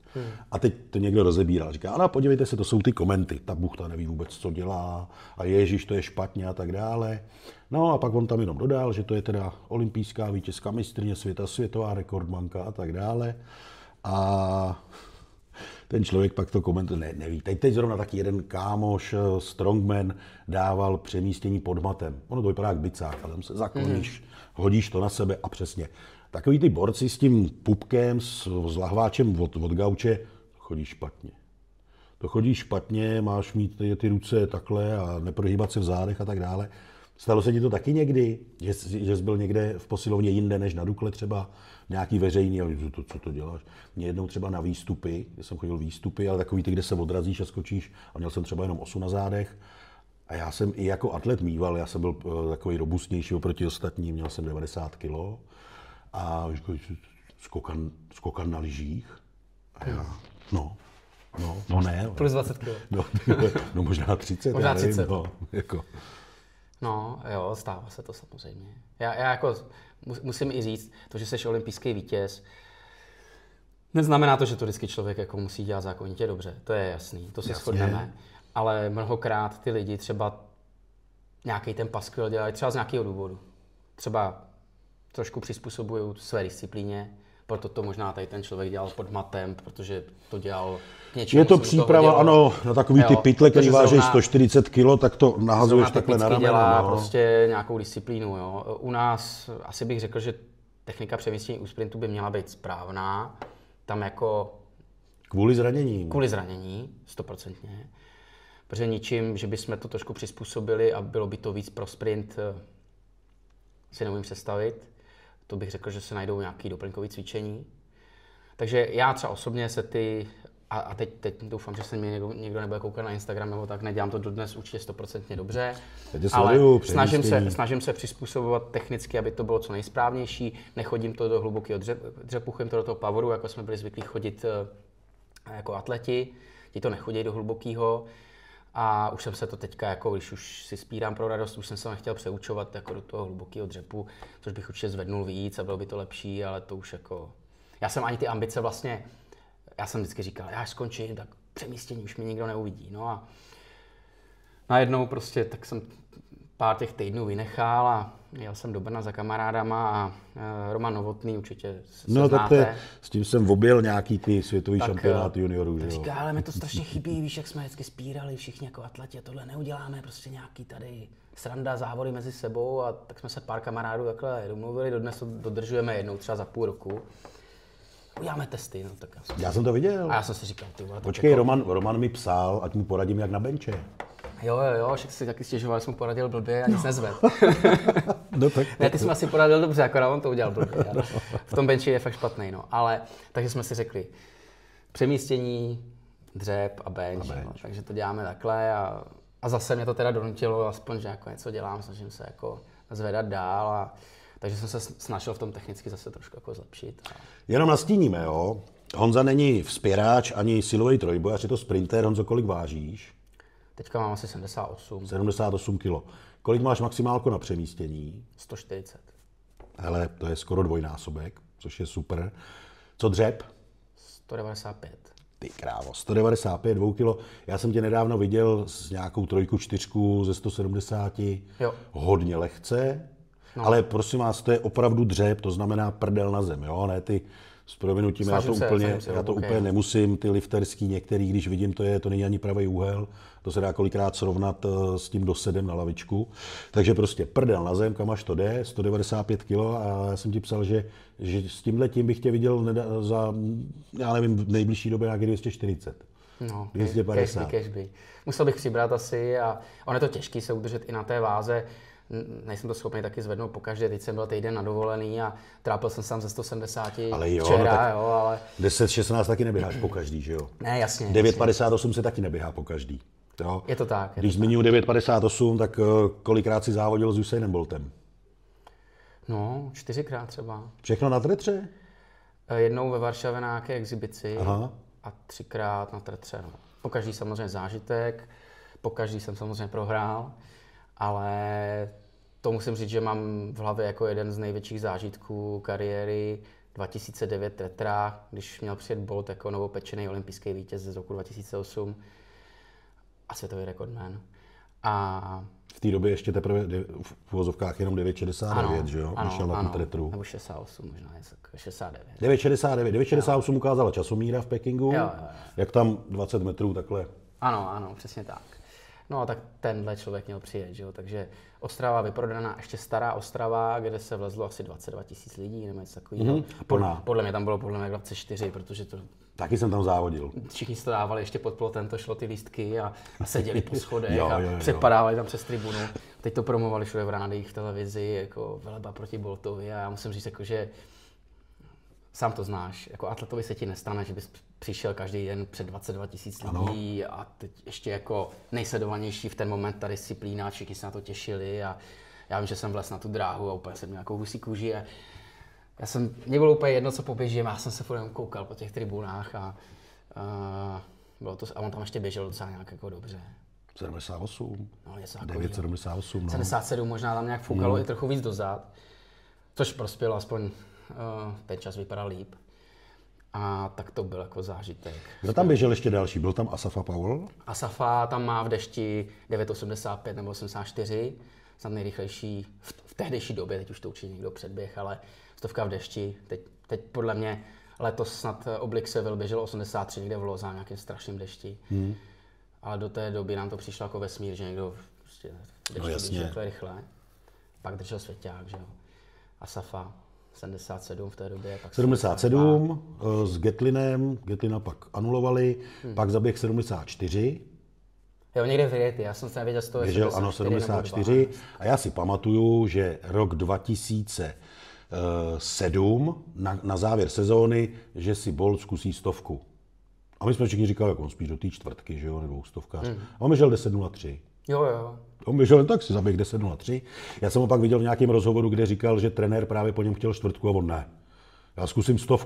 A: A teď to někdo rozebíral. Říká, ano, podívejte se, to jsou ty komenty. Ta buchta neví vůbec, co dělá. A ježiš, to je špatně a tak dále. No a pak on tam jenom dodal, že to je teda olympijská vítězka, mistryně světa, světová rekordmanka a tak dále. A ten člověk pak to komentuje, neví. Teď zrovna taky jeden kámoš, strongman, dával přemístění pod matem. Ono to vypadá jak bicák, ale tam se zakloníš, hodíš to na sebe a přesně. Takový ty borci s tím pupkem, s lahváčem od gauče, to chodí špatně, máš mít ty ruce takhle a neprohýbat se v zádech a tak dále. Stalo se ti to taky někdy, že jsi byl někde v posilovně jinde než na Dukle třeba, nějaký veřejný, ale co to děláš? Mě jednou třeba na výstupy, kde jsem chodil výstupy, ale takový ty, kde se odrazíš a skočíš a měl jsem třeba jenom 8 na zádech. A já jsem i jako atlet mýval, já jsem byl takový robustnější oproti ostatním, měl jsem 90 kg a skokan na lyžích. A já, no ne.
B: Plus 20 kg.
A: No možná 30.
B: Možná 30.
A: Nevím, no, jako.
B: No jo, stává se to samozřejmě. Já jako musím i říct, to, že jsi olympijský vítěz, neznamená to, že to vždycky člověk jako musí dělat zákonitě dobře. To je jasný, to se shodneme. Ale mnohokrát ty lidi třeba nějaký ten paskvil dělají třeba z nějakého důvodu. Třeba trošku přizpůsobují své disciplíně, proto to možná tady ten člověk dělal pod matem, protože to dělal k něčemu.
A: Je to příprava, ano, na takový ty pytle, který váží 140 kg, tak to nahazuješ takhle na rameno.
B: Dělá prostě nějakou disciplínu. Jo. U nás asi bych řekl, že technika přemístění u sprintu by měla být správná. Tam jako...
A: Kvůli zranění.
B: 100%. Protože ničím, že bychom to trošku přizpůsobili a bylo by to víc pro sprint, si neumím představit. To bych řekl, že se najdou nějaké doplňkové cvičení. Takže já třeba osobně se a teď doufám, že se mě někdo nebude koukat na Instagram nebo tak, nedělám to dodnes určitě 100% dobře, ale snažím se přizpůsobovat technicky, aby to bylo co nejsprávnější, nechodím to do hlubokého dřepu, chodím to do toho poweru, jako jsme byli zvyklí chodit jako atleti, ti to nechodí do hlubokého. A už jsem se to teďka, jako když už si spírám pro radost, už jsem se nechtěl přeučovat jako do toho hlubokého dřepu, což bych určitě zvednul víc a bylo by to lepší, ale to už jako... Já jsem ani ty ambice vlastně, já jsem vždycky říkal, já až skončím, tak přemístění už mě nikdo neuvidí. No a najednou prostě tak jsem pár těch týdnů vynechal a jel jsem do Brna za kamarádama a Roman Novotný určitě se znáte.
A: S tím jsem objel nějaký ty světový šampionát juniorů.
B: Tak říká, ale mi to strašně chybí, víš, jak jsme vždycky spírali všichni jako atleti, tohle neuděláme, prostě nějaký tady sranda, závody mezi sebou a tak jsme se pár kamarádů takhle domluvili, dodnes to dodržujeme jednou třeba za půl roku. Uděláme testy, no tak
A: já jsem to viděl.
B: A já jsem si říkal, ty vole,
A: počkej, jako... Roman mi psal, ať mu poradím jak na benče.
B: Jo, však si taky stěžoval, že jsem mu poradil blbě a nic nezvedl.
A: No, tak.
B: Ne, ty jsi mi asi poradil dobře, akorát on to udělal blbě. V tom benči je fakt špatný, no. Ale takže jsme si řekli, přemístění, dřep a bench. No, takže to děláme takhle a zase mě to teda donutilo, aspoň, že jako něco dělám, snažím se jako zvedat dál takže jsem se snažil v tom technicky zase trošku jako zlepšit.
A: Jenom nastíníme, jo. Honza není vzpěráč ani silový trojbojař, je to sprinter. Honzo, kolik vážíš?
B: Teďka mám asi 78.
A: 78 kg. Kolik máš maximálko na přemístění?
B: 140.
A: Hele, to je skoro dvojnásobek, což je super. Co dřep?
B: 195.
A: Ty krávo, 195, 2 kg. Já jsem tě nedávno viděl s nějakou 3, 4 ze 170.
B: Jo.
A: Hodně lehce. No. Ale prosím vás, to je opravdu dřep, to znamená prdel na zem, jo? Ne ty s prominutím, já to úplně nemusím, ty lifterský některý, když vidím, to není ani pravý úhel, to se dá kolikrát srovnat s tím dosedem na lavičku. Takže prostě prdel na zem, kam až to jde, 195 kg a já jsem ti psal, že s tímhletím bych tě viděl za, já nevím, v nejbližší době nějaký 240.
B: No,
A: 250.
B: Kežby. Musel bych přibrat asi a ono je to těžký se udržet i na té váze. Nejsem to schopný taky zvednout pokaždé, teď jsem byl týden na dovolený a trápil jsem se tam ze 170
A: ale jo,
B: včera,
A: no
B: ale...
A: 10-16 taky neběháš po každý, že jo?
B: Ne, jasně.
A: 9,58 se taky neběhá po každý. Jo?
B: Je to tak.
A: Když zmiňuji 9,58, tak kolikrát si závodil s Usainem Boltem?
B: No, 4krát třeba.
A: Všechno na tretře?
B: Jednou ve Varšavě na nějaké exibici.
A: Aha.
B: A 3krát na tretře. No. Po každý samozřejmě zážitek, po každý jsem samozřejmě prohrál. Ale to musím říct, že mám v hlavě jako jeden z největších zážitků kariéry 2009 tetra, když měl přijet Bolt jako novopečený olympijský vítěz z roku 2008 a světový rekordman. A
A: v té době ještě teprve v uvozovkách jenom 9,69, že jo? Ano, na tu tetru.
B: Nebo 68 možná, 69.
A: 9,68 ukázala časomíra v Pekingu.
B: Jo.
A: Jak tam 20 metrů takhle.
B: Ano, přesně tak. No a tak tenhle člověk měl přijet, že jo? Takže Ostrava vyprodaná, ještě stará Ostrava, kde se vlezlo asi 22 000 lidí nebo něco takového. Podle mě tam bylo 24, protože to...
A: Taky jsem tam závodil.
B: Všichni se to dávali ještě pod plotem, to šlo ty lístky a seděli po schodech
A: jo.
B: přepadávali tam přes tribunu. Teď to promovali všude v rádiích, v televizi, jako veleba proti Boltovi a já musím říct, jako, že sám to znáš, jako atletovi se ti nestane, že bys přišel každý den před 22 000 lidí a teď ještě jako nejsledovanější v ten moment ta disciplína, všichni se na to těšili a já vím, že jsem vlez na tu dráhu a úplně jsem měl nějakou husí kůži a mě bylo úplně jedno, co poběžím, já jsem se furt koukal po těch tribunách a bylo to, a on tam ještě běžel docela nějak jako dobře.
A: 78,
B: no,
A: 9,78, no.
B: 77 možná tam nějak foukalo i trochu víc dozad, což prospělo, aspoň ten čas vypadal líp. A tak to byl jako zážitek.
A: Kdo tam běžel ještě další? Byl tam Asafa Powell?
B: Asafa tam má v dešti 9,85 nebo 84, snad nejrychlejší v tehdejší době, teď už to určitě někdo předběh, ale stovka v dešti. Teď podle mě letos snad Oblik Seville běžel 83 někde v Loza, nějakém strašném dešti. Ale do té doby nám to přišlo jako vesmír, že někdo prostě běžel rychle. Pak držel Svěťák, že jo. Asafa 77 v té době. Pak
A: 77 s Gatlina pak anulovali, pak zaběh 74.
B: Jo, někde v Rieti, já jsem se nevěděl, z toho je
A: běžel, ano, 74. A já si pamatuju, že rok 2007, na závěr sezóny, že si Bolt zkusí 100. A my jsme všichni říkali, jak on spíš do té čtvrtky, že jo, nebo 100. A on běžel 10,03.
B: Jo.
A: On běžel tak si zaběh 10,03. Já jsem ho pak viděl v nějakém rozhovoru, kde říkal, že trenér právě po něm chtěl 4 a on ne. Já zkusím 100.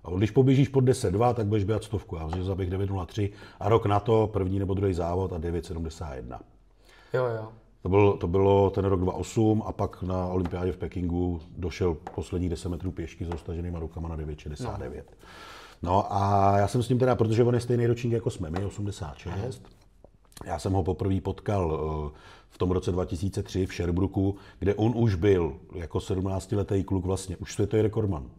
A: A on, když poběžíš pod 10,2, tak budeš běhat 100. A že zaběh 9,03 a rok na to první nebo druhý závod a 9,71.
B: Jo.
A: To bylo ten rok 2008 a pak na olympiádě v Pekingu došel poslední 10 metrů pěšky s roztaženýma rukama na 9,69. No a já jsem s ním teda, protože on je stejný ročník jako jsme my, 86. Já jsem ho poprvé potkal v tom roce 2003 v Sherbrooku, kde on už byl jako 17letý kluk vlastně, už světový rekordman.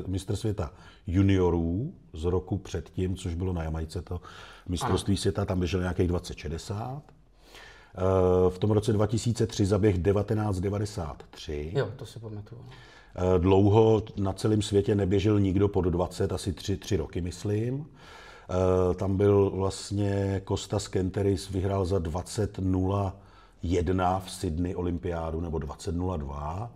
A: Mistr světa juniorů z roku předtím, což bylo na Jamajce to mistrovství světa, tam běžel nějakých 2060. V tom roce 2003 zaběh 1993.
B: Jo, to si pamatuju.
A: Dlouho na celém světě neběžel nikdo pod 20, asi 3 roky, myslím. Tam byl vlastně Kostas Kenteris, vyhrál za 20:01 v Sydney olympiádu, nebo 20:02.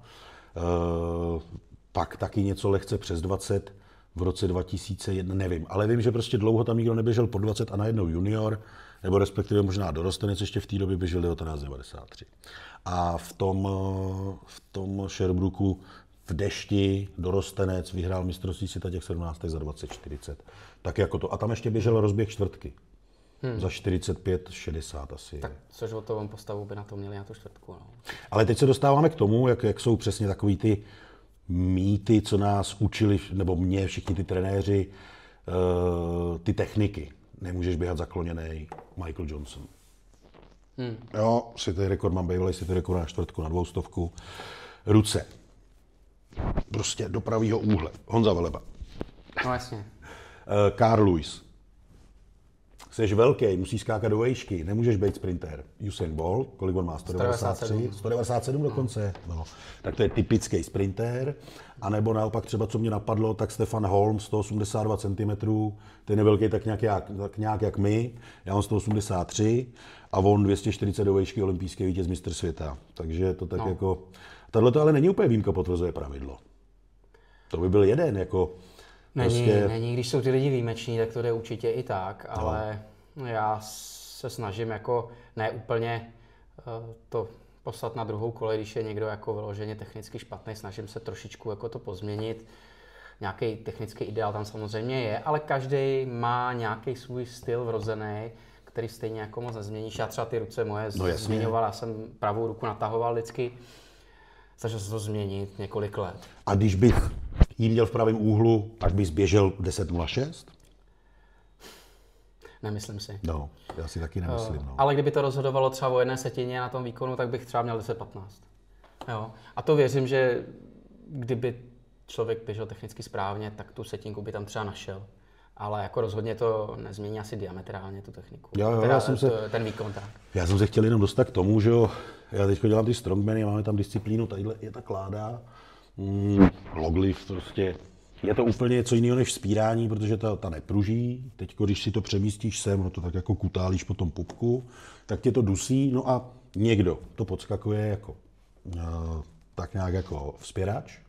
A: Pak taky něco lehce přes 20 v roce 2001, nevím. Ale vím, že prostě dlouho tam nikdo neběžel pod 20 a najednou junior, nebo respektive možná dorostenec ještě v té době běžel 1993. A v tom Sherbrooku v dešti dorostenec vyhrál mistrovství světa těch 17 za 20:40. Tak jako to. A tam ještě běžel rozběh čtvrtky. Za 45-60 asi.
B: Tak což o tom postavu by na to měli na tu čtvrtku. No.
A: Ale teď se dostáváme k tomu, jak jsou přesně takový ty mýty, co nás učili, nebo mě, všichni ty trenéři, ty techniky. Nemůžeš běhat zakloněnej, Michael Johnson. Jo, světový rekord mám bývalý, světový rekord na čtvrtku, na 200. Ruce. Prostě do pravýho úhle. Honza Veleba.
B: No jasně.
A: Carl Lewis. Jsi velký, musíš skákat do vejšky, nemůžeš být sprinter. Usain Bolt, kolik on má? 193? 197 dokonce. No. Tak to je typický sprinter. A nebo naopak třeba, co mě napadlo, tak Stefan Holm, 182 cm, ten je velký tak nějak jak my, já mám 183 a on 240 do vejšky, olympijský vítěz, mistr světa. Takže to tak jako... Tohle to ale není úplně výjimka, potvrzuje pravidlo. To by byl jeden, jako...
B: Není, když jsou ty lidi výjimeční, tak to jde určitě i tak, ale já se snažím jako ne úplně to poslat na druhou kolej, když je někdo jako vyloženě technicky špatný, snažím se trošičku jako to pozměnit. Nějaký technický ideál tam samozřejmě je, ale každý má nějaký svůj styl vrozený, který stejně jako moc nezměníš. Já třeba ty ruce moje zmiňoval, já jsem pravou ruku natahoval vždycky, snažil se to změnit několik let.
A: A když bych jí měl v pravém úhlu, tak bys běžel 10.06?
B: Nemyslím si.
A: No, já si taky nemyslím. No.
B: Ale kdyby to rozhodovalo třeba o jedné setině na tom výkonu, tak bych třeba měl 10.15. Jo. A to věřím, že kdyby člověk běžel technicky správně, tak tu setinku by tam třeba našel. Ale jako rozhodně to nezmění asi diametrálně tu techniku.
A: Jo,
B: ten výkon tak.
A: Já jsem se chtěl jenom dostat k tomu, že jo, já teď dělám ty strongmany, máme tam disciplínu, tadyhle je ta kláda, loglift prostě. Je to úplně něco jiného než vzpírání, protože ta nepruží. Teď, když si to přemístíš sem, no to tak jako kutálíš po tom pupku, tak tě to dusí, no a někdo to podskakuje jako tak nějak jako vzpěrač.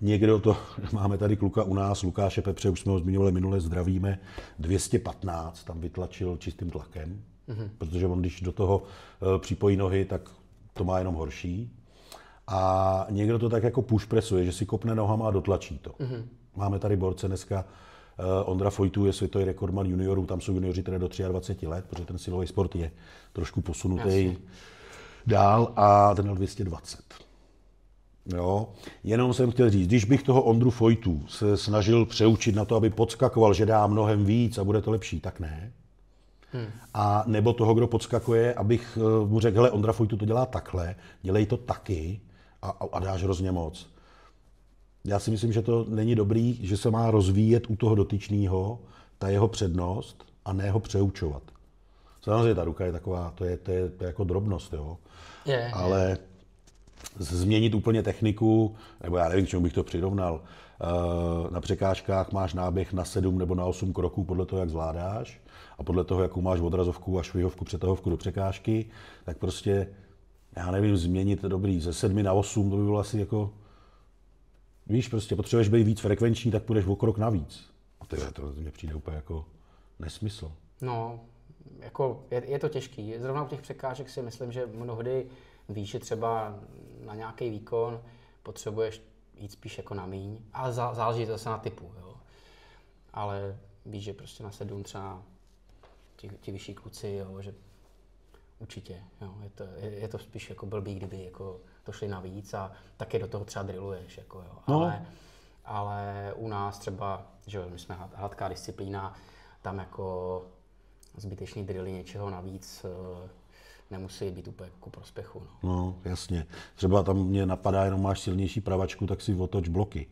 A: Někdo to, máme tady kluka u nás, Lukáše Pepře, už jsme ho zmiňovali minule, zdravíme, 215 tam vytlačil čistým tlakem, protože on když do toho připojí nohy, tak to má jenom horší. A někdo to tak jako push presuje, že si kopne nohama a dotlačí to. Máme tady borce dneska, Ondra Fojtů je světový rekordman juniorů, tam jsou junioři teda do 23 let, protože ten silový sport je trošku posunutý dál a ten měl 220. Jo, jenom jsem chtěl říct, když bych toho Ondru Fojtu se snažil přeučit na to, aby podskakoval, že dá mnohem víc a bude to lepší, tak ne. A nebo toho, kdo podskakuje, abych mu řekl, hele, Ondra Fojtu to dělá takhle, dělej to taky a dáš hrozně moc. Já si myslím, že to není dobrý, že se má rozvíjet u toho dotyčného ta jeho přednost a ne ho přeučovat. Samozřejmě ta ruka je taková, to je jako drobnost, jo. Ale změnit úplně techniku, nebo já nevím, k čemu bych to přirovnal, na překážkách máš náběh na 7 nebo na 8 kroků podle toho, jak zvládáš a podle toho, jakou máš odrazovku a švihovku, přetahovku do překážky, tak prostě, já nevím, změnit dobrý ze 7 na 8, to by bylo asi jako, víš, prostě potřebuješ být víc frekvenční, tak půjdeš o krok navíc. A to mně přijde úplně jako nesmysl.
B: No, jako je to těžký. Zrovna u těch překážek si myslím, že mnohdy víš, že třeba na nějaký výkon potřebuješ jít spíš jako na míň, ale záleží to zase na typu, jo. Ale víš, že prostě na 7 třeba ti vyšší kluci, jo, že určitě, jo, je to spíš jako blbý, kdyby jako to šli navíc a taky do toho třeba drilluješ, jako jo.
A: No.
B: Ale u nás třeba, že jo, my jsme hladká disciplína, tam jako zbytečný drilly něčeho navíc nemusí být úplně ku prospěchu.
A: No, jasně. Třeba tam mě napadá, jenom máš silnější pravačku, tak si otoč bloky.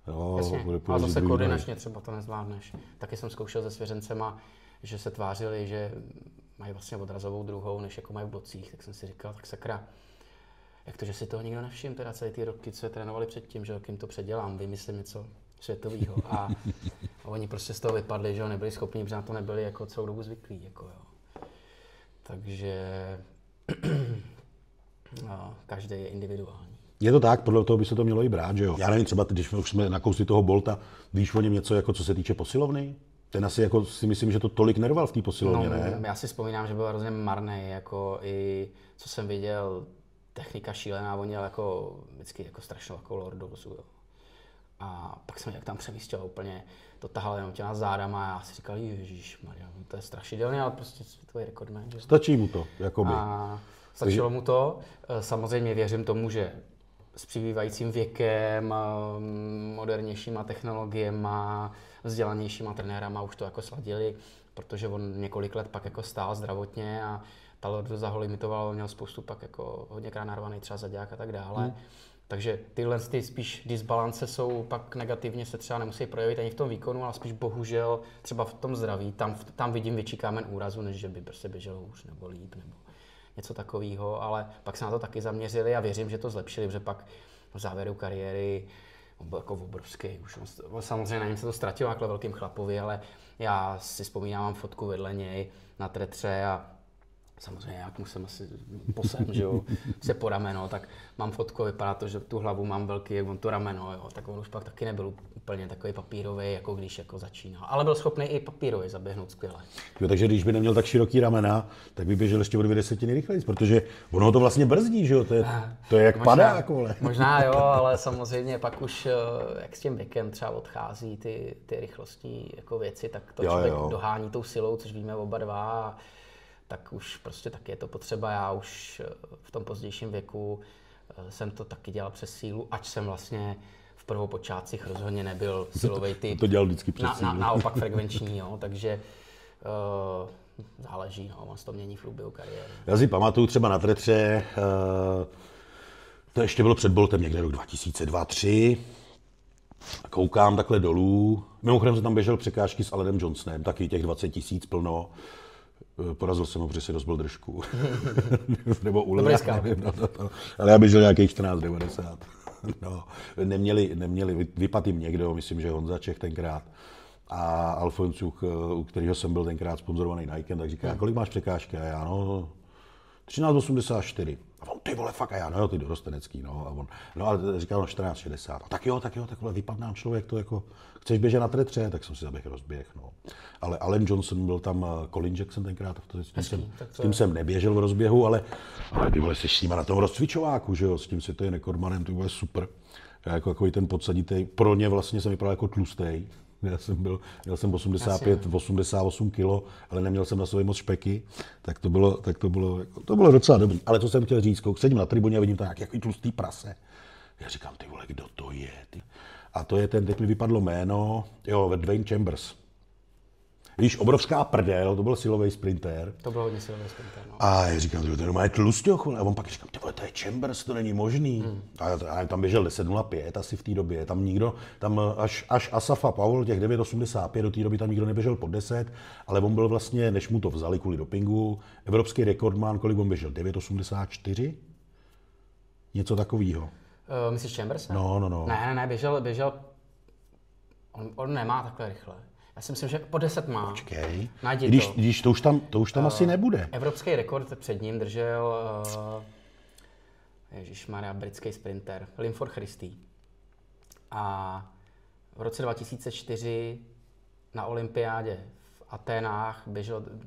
A: Jo,
B: jasně, ale zase koordinačně třeba to nezvládneš. Taky jsem zkoušel se svěřencema, že se tvářili, že mají vlastně odrazovou druhou, než jako mají v bocích, tak jsem si říkal, tak sakra, jak to, že si toho nikdo nevšiml, teda celý ty roky, co je trénovali předtím, že jakým to předělám, vymyslím něco světového. A oni prostě z toho vypadli, že nebyli schopni, protože na to nebyli jako celou dobu zvyklí. Jako, jo. Takže každý je individuální.
A: Je to tak, podle toho by se to mělo i brát, že jo? Já nevím, třeba když už jsme na kousli toho Bolta, víš o něm něco, jako co se týče posilovny? Ten asi jako si myslím, že to tolik nerval v té posilovně, ne?
B: Já si vzpomínám, že byl hrozně marný, jako i co jsem viděl, technika šílená, on měl jako vždycky jako strašnou jako lordozu, jo. A pak jsem jak tam přemístěl úplně, to tahal jenom těma zádama a já si říkal, ježišmarja, to je strašidelné, ale prostě světový rekordman. Že?
A: Stačí mu to, jakoby.
B: A stačilo mu to. Samozřejmě věřím tomu, že s přibývajícím věkem, modernějšíma technologiemi, vzdělanějšíma trenérama už to jako sladili, protože on několik let pak jako stál zdravotně a ta lordoza ho limitovala, měl spoustu pak jako hodněkrát narvaný třeba zadák a tak dále. Takže tyhle ty spíš disbalance jsou pak negativně se třeba nemusí projevit ani v tom výkonu, ale spíš bohužel třeba v tom zdraví. Tam vidím větší kámen úrazu, než že by prostě běžel hůř nebo líp nebo něco takového, ale pak se na to taky zaměřili a věřím, že to zlepšili, protože pak v závěru kariéry on byl jako obrovský. Už samozřejmě na něm se to ztratilo takhle velkým chlapovi, ale já si vzpomínám, mám fotku vedle něj na tretře a samozřejmě jak musím asi posem, že jo, se po rameno, tak mám fotku, vypadá to, že tu hlavu mám velký, jak on to rameno, jo, tak on už pak taky nebyl úplně takový papírový, jako když jako začínal, ale byl schopný i papírový zaběhnout skvěle.
A: Jo, takže když by neměl tak široký ramena, tak by běžel ještě o 2 desetiny rychleji, protože ono to vlastně brzdí, že jo, to je jak možná, padák, vole.
B: Možná jo, ale samozřejmě pak už, jak s tím věkem třeba odchází ty rychlostní jako věci, tak to člověk dohání tou silou, což víme oba dva. Tak už prostě taky je to potřeba. Já už v tom pozdějším věku jsem to taky dělal přes sílu, ač jsem vlastně v prvopočátcích rozhodně nebyl silový typ.
A: To dělal vždycky přes sílu.
B: Naopak frekvenční, jo, takže záleží, no, on se to mění v průběhu kariéry.
A: Já si pamatuju třeba na tretře, to ještě bylo před Boltem někde rok 2002-2003. Koukám takhle dolů. Mimochodem jsem tam běžel překážky s Alanem Johnsonem, taky těch 20 000 plno. Porazil jsem ho, protože si rozbil držku. Nebo ulevil, nevím, ale já běžel nějakých 14,90. No, neměli, vypadl jim někdo, myslím, že Honza Čech tenkrát. A Alfons Juch, u kterého jsem byl tenkrát sponzorovaný Nike, tak říká, kolik máš překážky? A já, no, 13,84. A on, ty vole, fakt, a já, no jo, ty dorostenecký, no. A on, no ale říkal, no 14,60. A tak jo, takhle vypadl nám člověk, to jako, chceš běžet na tretře, tak jsem si zaběh rozběh, no. Ale Alan Johnson byl tam, Colin Jackson tenkrát, s tím jsem neběžel v rozběhu, ale ty vole, jsi s nima na tom rozcvičováku, že jo, s tím světovým rekordmanem, to bylo super. Já jako takový ten podsaditej, pro ně vlastně jsem vypadal jako tlustej. Měl jsem 88 kg, ale neměl jsem na sobě moc špeky, tak to bylo docela dobrý. Ale co jsem chtěl říct, sedím na tribuně a vidím tam nějaký tlustý prase. Já říkám, ty vole, kdo to je? Ty? A to je ten, teď mi vypadlo jméno, Dwayne Chambers. Víš, obrovská prdel, to byl silový sprinter.
B: To byl hodně silový sprinter, no.
A: A já říkám, to je normálně tlustěch, a on pak říkám, ty vole, to je Chambers, to není možný. A tam běžel 10,05 asi v té době, tam nikdo, až Asaf a Powell, těch 9,85, do té doby tam nikdo neběžel pod 10, ale on byl vlastně, než mu to vzali kvůli dopingu, evropský rekordman, kolik on běžel, 9,84? Něco takového.
B: Myslíš Chambers?
A: No.
B: Ne, běžel, on nemá takhle rychle. Já si myslím, že po 10 má.
A: Počkej.
B: Když
A: to už tam asi nebude.
B: Evropský rekord před ním držel ježišmarja, britský sprinter Linford Christie. A v roce 2004 na olympiádě v Aténách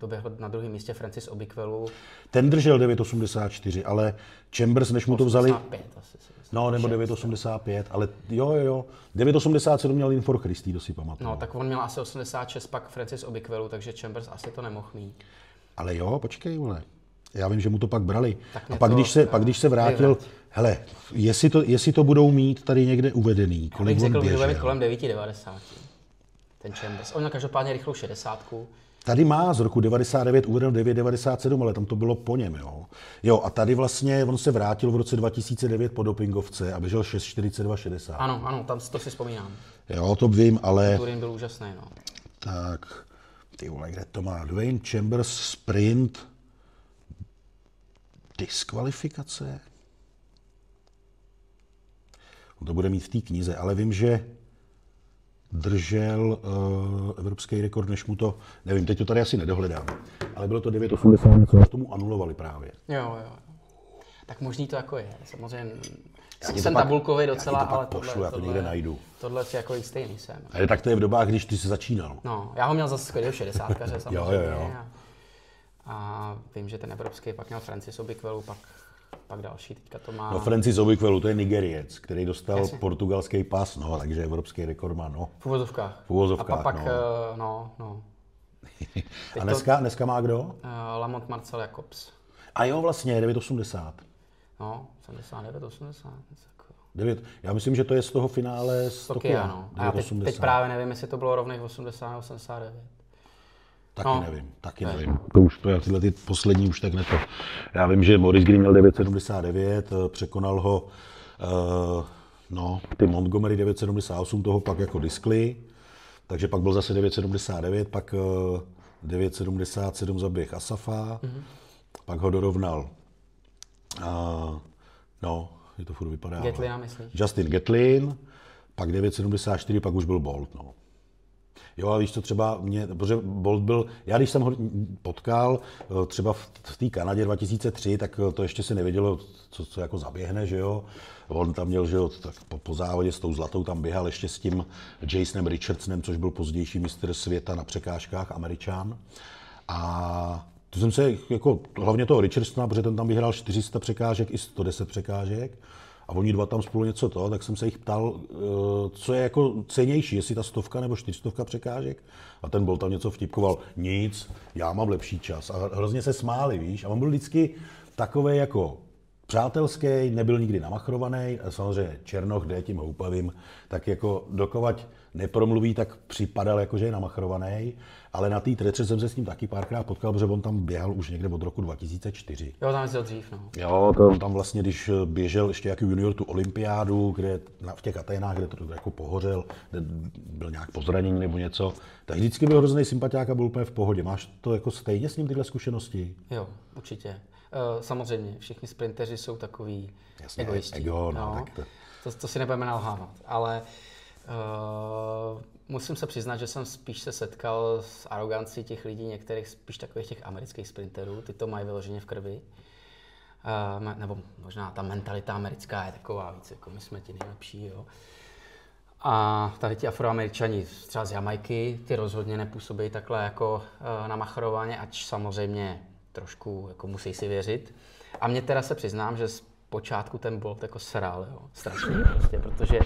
B: doběhl na druhém místě Francis Obiquelu.
A: Ten držel 9,84, ale Chambers, než mu to vzali...
B: 85 asi.
A: No, nebo 9,85, ale jo. 9,87 měl Linford Christie, to si pamatuju.
B: No, tak on měl asi 86, pak Francis Obiquelu, takže Chambers asi to nemohl mít.
A: Ale jo, počkej, vole. Já vím, že mu to pak brali. A pak, když se vrátil, hele, jestli to budou mít tady někde uvedený, kolik on běžel.
B: Řekl, že bude mít kolem 9,90. Ten Chambers. On měl každopádně rychlou 60.
A: Tady má z roku 99 uvedeno 9,97, ale tam to bylo po něm, jo. Jo, a tady vlastně on se vrátil v roce 2009 po dopingovce a běžel 6,42,60.
B: Ano, tam to si vzpomínám.
A: Jo, to vím, ale...
B: Turín byl úžasný, no.
A: Tak, ty vole, kde to má? Dwayne Chambers, sprint, diskvalifikace. On to bude mít v té knize, ale vím, že držel evropský rekord, než mu to, nevím, teď to tady asi nedohledám, ale bylo to 9,80, něco tomu anulovali právě.
B: Jo. Tak možný to jako je, samozřejmě. Jsem tabulkový docela, ale
A: já to někde najdu.
B: Tohle si jako jistý nejsem.
A: Ale tak to je v dobách, když ty jsi začínal.
B: No, já ho měl zase skvělého 60kaře samozřejmě.
A: Jo.
B: A vím, že ten evropský pak měl Francis Obiquelu, pak pak další, teďka to má...
A: No Francis Obikvelu, to je Nigeriec, který dostal
B: Jasně.
A: portugalský pas, no, takže evropský rekordman, no.
B: V uvozovkách.
A: V uvozovkách,
B: A pak,
A: no.
B: no.
A: A dneska má kdo?
B: Lamont Marcel Jacobs.
A: A jo, vlastně, 9,80.
B: No, 79, 80.
A: 9. Já myslím, že to je z toho finále z Tokia.
B: No. A já teď právě nevím, jestli to bylo rovných 80 nebo 89.
A: Taky nevím. To už to, tyhle ty poslední už tak ne to. Já vím, že Maurice Green měl 9,79, překonal ho ty Montgomery 9,78, toho pak jako diskli, takže pak byl zase 9,79, pak 9,77 zaběh Asafa, pak ho dorovnal, je to furt vypadá.
B: Gatlina, myslíš?
A: Justin Gatlin, pak 9,74, pak už byl Bolt, no. Jo, a víš co, třeba protože Bolt byl, já když jsem ho potkal třeba v té Kanadě 2003, tak to ještě se nevědělo, co jako zaběhne, že jo. On tam měl, že jo, tak po závodě s tou zlatou tam běhal ještě s tím Jasonem Richardsonem, což byl pozdější mistr světa na překážkách, Američan. A to jsem se, jako hlavně toho Richardsona, protože ten tam vyhrál 400 překážek i 110 překážek, a oni dva tam spolu něco tak jsem se jich ptal, co je jako cenější, jestli ta 100 nebo 400 překážek. A ten Bolt tam něco vtipkoval, nic, já mám lepší čas. A hrozně se smáli, víš. A on byl vždycky takovej jako přátelský, nebyl nikdy namachrovaný, a samozřejmě Černoch jde tím houpavým, tak jako dokovať nepromluví, tak připadal jako, že je namachrovaný, ale na té trece jsem se s ním taky párkrát potkal, protože on tam běhal už někde od roku 2004.
B: Jo, tam jezdil dřív, no.
A: Jo, tam vlastně, když běžel ještě jako junior tu olympiádu, kde v těch Aténách, kde to jako pohořel, kde byl nějak pozraněný nebo něco, tak vždycky byl hrozný sympatiák a byl úplně v pohodě. Máš to jako stejně s ním tyhle zkušenosti?
B: Jo, určitě. Samozřejmě, všichni sprinteři jsou takový egoisti.
A: Ego, no.
B: To si nebudeme nalhávat, ale musím se přiznat, že jsem spíš se setkal s arogancí těch lidí, některých spíš takových těch amerických sprinterů, ty to mají vyloženě v krvi. Nebo možná ta mentalita americká je taková víc, jako my jsme ti nejlepší, jo. A tady ti Afroameričani, třeba z Jamajky, ty rozhodně nepůsobí takhle jako namachrovaně, ač samozřejmě trošku jako musí si věřit. A mně teda se přiznám, že z počátku ten Bolt jako sral, jo, strašně prostě, protože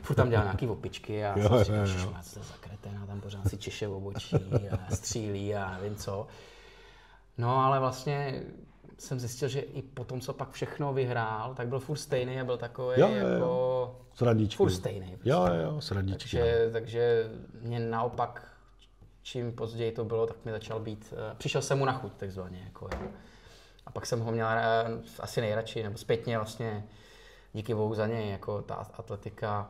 B: furt tam dělal nějaký opičky a jsem si říkal, šmac, to je za kreténa, tam pořád si čiše v obočí a střílí a nevím co. No ale vlastně jsem zjistil, že i po tom, co pak všechno vyhrál, tak byl furt stejný a byl takový jako furt stejný. Prostě.
A: Jo, srandičky.
B: Takže mě naopak, čím později to bylo, tak mi začal být, přišel jsem mu na chuť takzvaně. Jako, jo. A pak jsem ho měl asi nejradši, nebo zpětně vlastně díky bohu za něj, jako ta atletika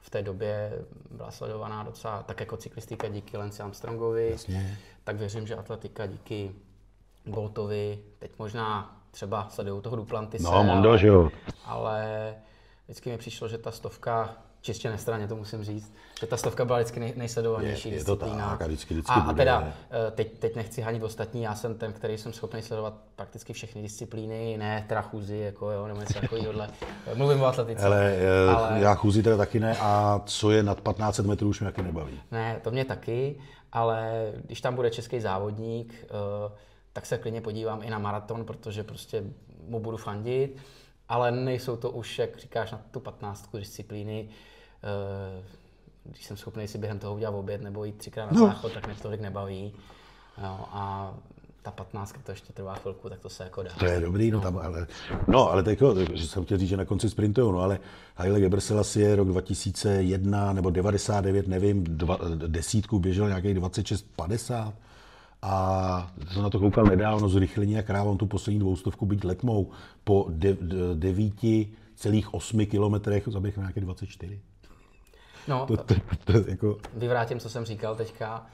B: v té době byla sledovaná docela, tak jako cyklistika díky Lance Armstrongovi,
A: Jasně.
B: tak věřím, že atletika díky Boltovi, teď možná třeba sledují toho Duplantise, ale vždycky mi přišlo, že ta 100, čistě nestranně to musím říct, že ta 100 byla vždycky nejsledovanější disciplína.
A: Je to tak, a vždycky
B: a teda, teď nechci hanit ostatní, já jsem ten, který jsem schopný sledovat prakticky všechny disciplíny, ne teda chůzi, jako jo, nebo něco takovýhodle. Mluvím o atletice.
A: Ale já chůzi teda taky ne, a co je nad 1500 metrů už mě taky nebaví.
B: Ne, to mě taky, ale když tam bude český závodník, tak se klidně podívám i na maraton, protože prostě mu budu fandit, ale nejsou to už, jak říkáš, na tu 15 disciplíny. Když jsem schopný si během toho udělat oběd nebo jít 3krát na záchod, tak mě tolik nebaví. No, a ta 15 to ještě trvá chvilku, tak to se jako dá.
A: To je dobrý, ale teď, že jsem chtěl říct, že na konci sprintu, no ale Haile Gebrselassie je rok 2001 nebo 99, nevím, desítku běžel nějakých 26,50. A jsem na to koukal nedávno, zrychlení a kráva, on tu poslední 200 byť letmou po 9,8 kilometrech zaběh na nějaké 24.
B: No,
A: jako...
B: vyvrátím, co jsem říkal teďka.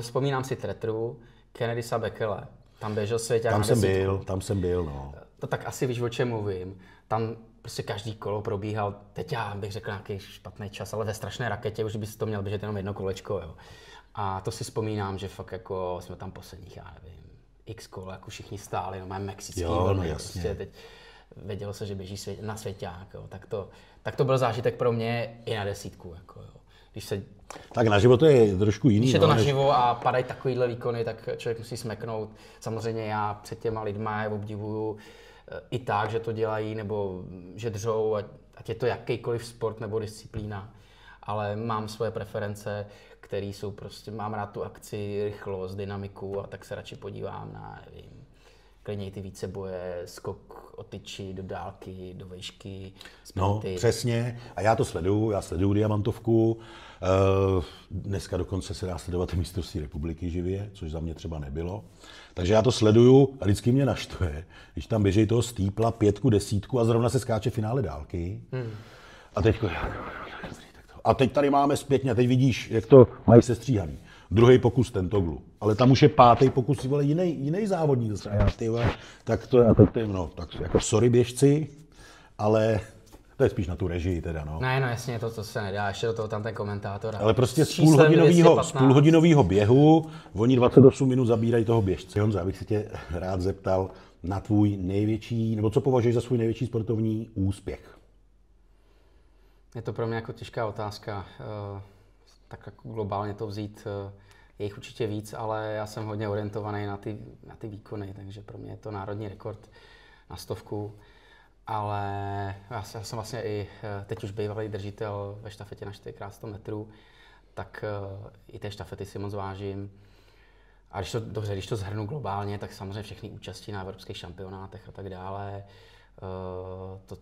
B: Vzpomínám si Tretru, Kennedisa Bekele. Tam běžel svěťák na desítku.
A: Tam jsem byl, no.
B: To tak asi víš, o čem mluvím. Tam prostě každý kolo probíhal, teď já bych řekl nějaký špatný čas, ale ve strašné raketě už bys to měl běžet jenom jedno kolečko, jo. A to si vzpomínám, že fakt jako jsme tam posledních, já nevím, x kol, jako všichni stáli, no máme mexický vlny, prostě teď vědělo se, že běží na svěťák, jo. Tak to byl zážitek pro mě i na desítku, jako jo. Když se...
A: Tak naživo to je trošku jiný.
B: Když je to naživo a padají takovýhle výkony, tak člověk musí smeknout. Samozřejmě já před těma lidma je obdivuju, i tak, že to dělají, nebo že dřou, ať je to jakýkoliv sport nebo disciplína. Ale mám svoje preference, které jsou prostě, mám rád tu akci, rychlost, dynamiku a tak se radši podívám na, nevím, klidně i ty víceboje, skok o tyči, do dálky, do vejšky, sprinty.
A: No, přesně. A já to sleduju, já sleduju diamantovku. Dneska dokonce se dá sledovat mistrovství republiky živě, což za mě třeba nebylo. Takže já to sleduju a vždycky mě naštve, když tam běží toho stýpla 5, 10 a zrovna se skáče finále dálky. A teďko, a teď tady máme zpětně, a teď vidíš, jak to mají sestříhaný. Druhý pokus Tentoglu, ale tam už je 5. pokus, vole, jiný závodník zase. A já, ty vole, tak jako sorry běžci, ale to je spíš na tu režii teda, no.
B: Ne, no jasně, to se nedá, ještě do toho tam ten komentátor.
A: Ale prostě z
B: číslem
A: půlhodinového běhu, oni 28 minut zabírají toho běžce. Honzo, abych se tě rád zeptal na tvůj největší, nebo co považuješ za svůj největší sportovní úspěch?
B: Je to pro mě jako těžká otázka, tak jako globálně to vzít, je jich určitě víc, ale já jsem hodně orientovaný na ty výkony, takže pro mě je to národní rekord na 100. Ale já jsem vlastně i teď už bývalý držitel ve štafetě na 4x100 metrů, tak i té štafety si moc vážím. A když to shrnu globálně, tak samozřejmě všechny účasti na evropských šampionátech a tak dále,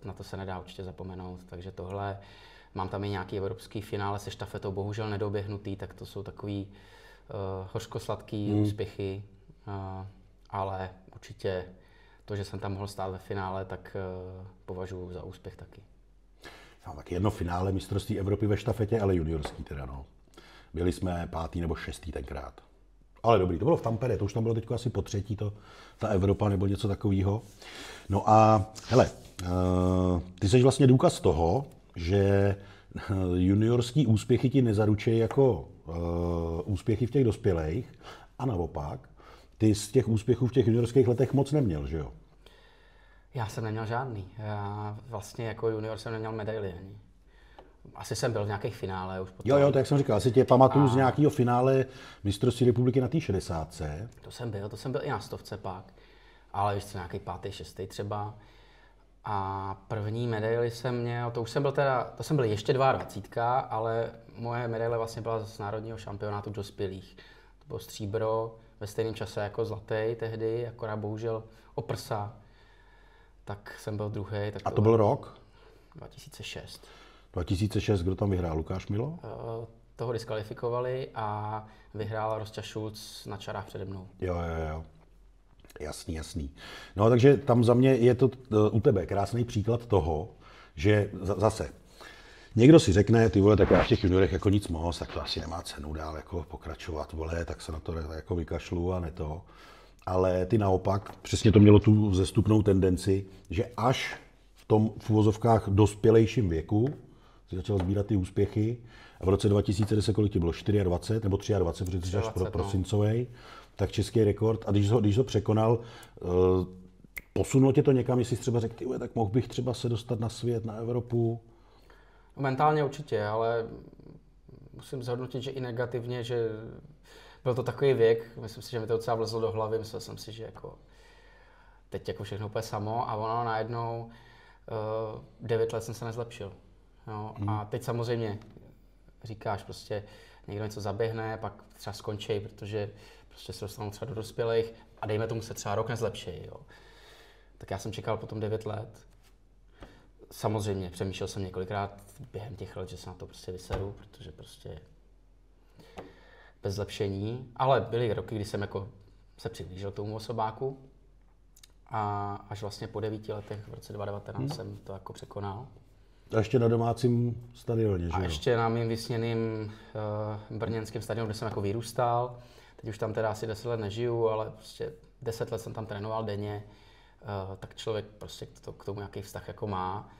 B: na to se nedá určitě zapomenout, takže tohle. Mám tam i nějaký evropský finále se štafetou, bohužel nedoběhnutý, tak to jsou takový hořkosladký úspěchy, ale určitě to, že jsem tam mohl stát ve finále, tak považuji za úspěch taky.
A: Já mám taky jedno finále mistrovství Evropy ve štafetě, ale juniorský teda, no. Byli jsme 5. nebo 6. tenkrát. Ale dobrý, to bylo v Tampere, to už tam bylo teď asi po 3. ta Evropa nebo něco takového. No a hele, ty jsi vlastně důkaz toho, že juniorský úspěchy ti nezaručují jako úspěchy v těch dospělých a naopak, ty z těch úspěchů v těch juniorských letech moc neměl, že jo?
B: Já jsem neměl žádný. Já vlastně jako junior jsem neměl medaili ani. Asi jsem byl v nějakých finále už potom.
A: Jo, tak jak jsem říkal, asi tě pamatuju z nějakého finále mistrovství republiky na té 60.
B: To jsem byl i na 100 pak, ale víš co, nějaký 5., 6. třeba. A první medaili jsem měl, to jsem byl ještě 22, ale moje medaile vlastně byla z národního šampionátu dospělých. To bylo stříbro ve stejném čase jako zlatý tehdy, akorát bohužel o prsa. Tak jsem byl druhý.
A: A to byl rok?
B: 2006.
A: 2006, kdo tam vyhrál? Lukáš Milo?
B: Toho diskvalifikovali a vyhrál Rostja Schulz na čarách přede mnou.
A: Jo. Jasný. No takže tam za mě je to u tebe krásný příklad toho, že zase někdo si řekne, ty vole, tak já v těch juniorech jako nic moc, tak to asi nemá cenu dál jako pokračovat, vole, tak se na to jako vykašlu a ne to. Ale ty naopak, přesně to mělo tu vzestupnou tendenci, že až v tom v uvozovkách dospělejším věku si začal sbírat ty úspěchy a v roce 2010, kolik ti bylo, 24 nebo 23, protože ty jsi až prosincovej, tak český rekord, a když ho překonal, posunulo tě to někam, jestli jsi třeba řekl, ty, tak mohl bych třeba se dostat na svět, na Evropu?
B: Mentálně určitě, ale musím zhodnotit, že i negativně, že byl to takový věk, myslím si, že mi to docela vlezlo do hlavy, myslel jsem si, že jako teď jako všechno úplně samo a ono najednou 9 let jsem se nezlepšil. No, a teď samozřejmě říkáš prostě, někdo něco zaběhne, pak třeba skončí, protože prostě se dostanou třeba do dospělých a dejme tomu se třeba rok nezlepší. Jo. Tak já jsem čekal potom 9 let. Samozřejmě přemýšlel jsem několikrát během těch let, že se na to prostě vyseru, protože prostě bez zlepšení. Ale byly roky, kdy jsem jako se přiblížil tomu osobáku a až vlastně po 9 letech v roce 2019 jsem to jako překonal.
A: A ještě na domácím stadioně, že jo?
B: A ještě na mým vysněným brněnském stadionu, kde jsem jako vyrůstal. Teď už tam teda asi 10 let nežiju, ale prostě 10 let jsem tam trénoval denně, tak člověk prostě k tomu nějaký vztah jako má.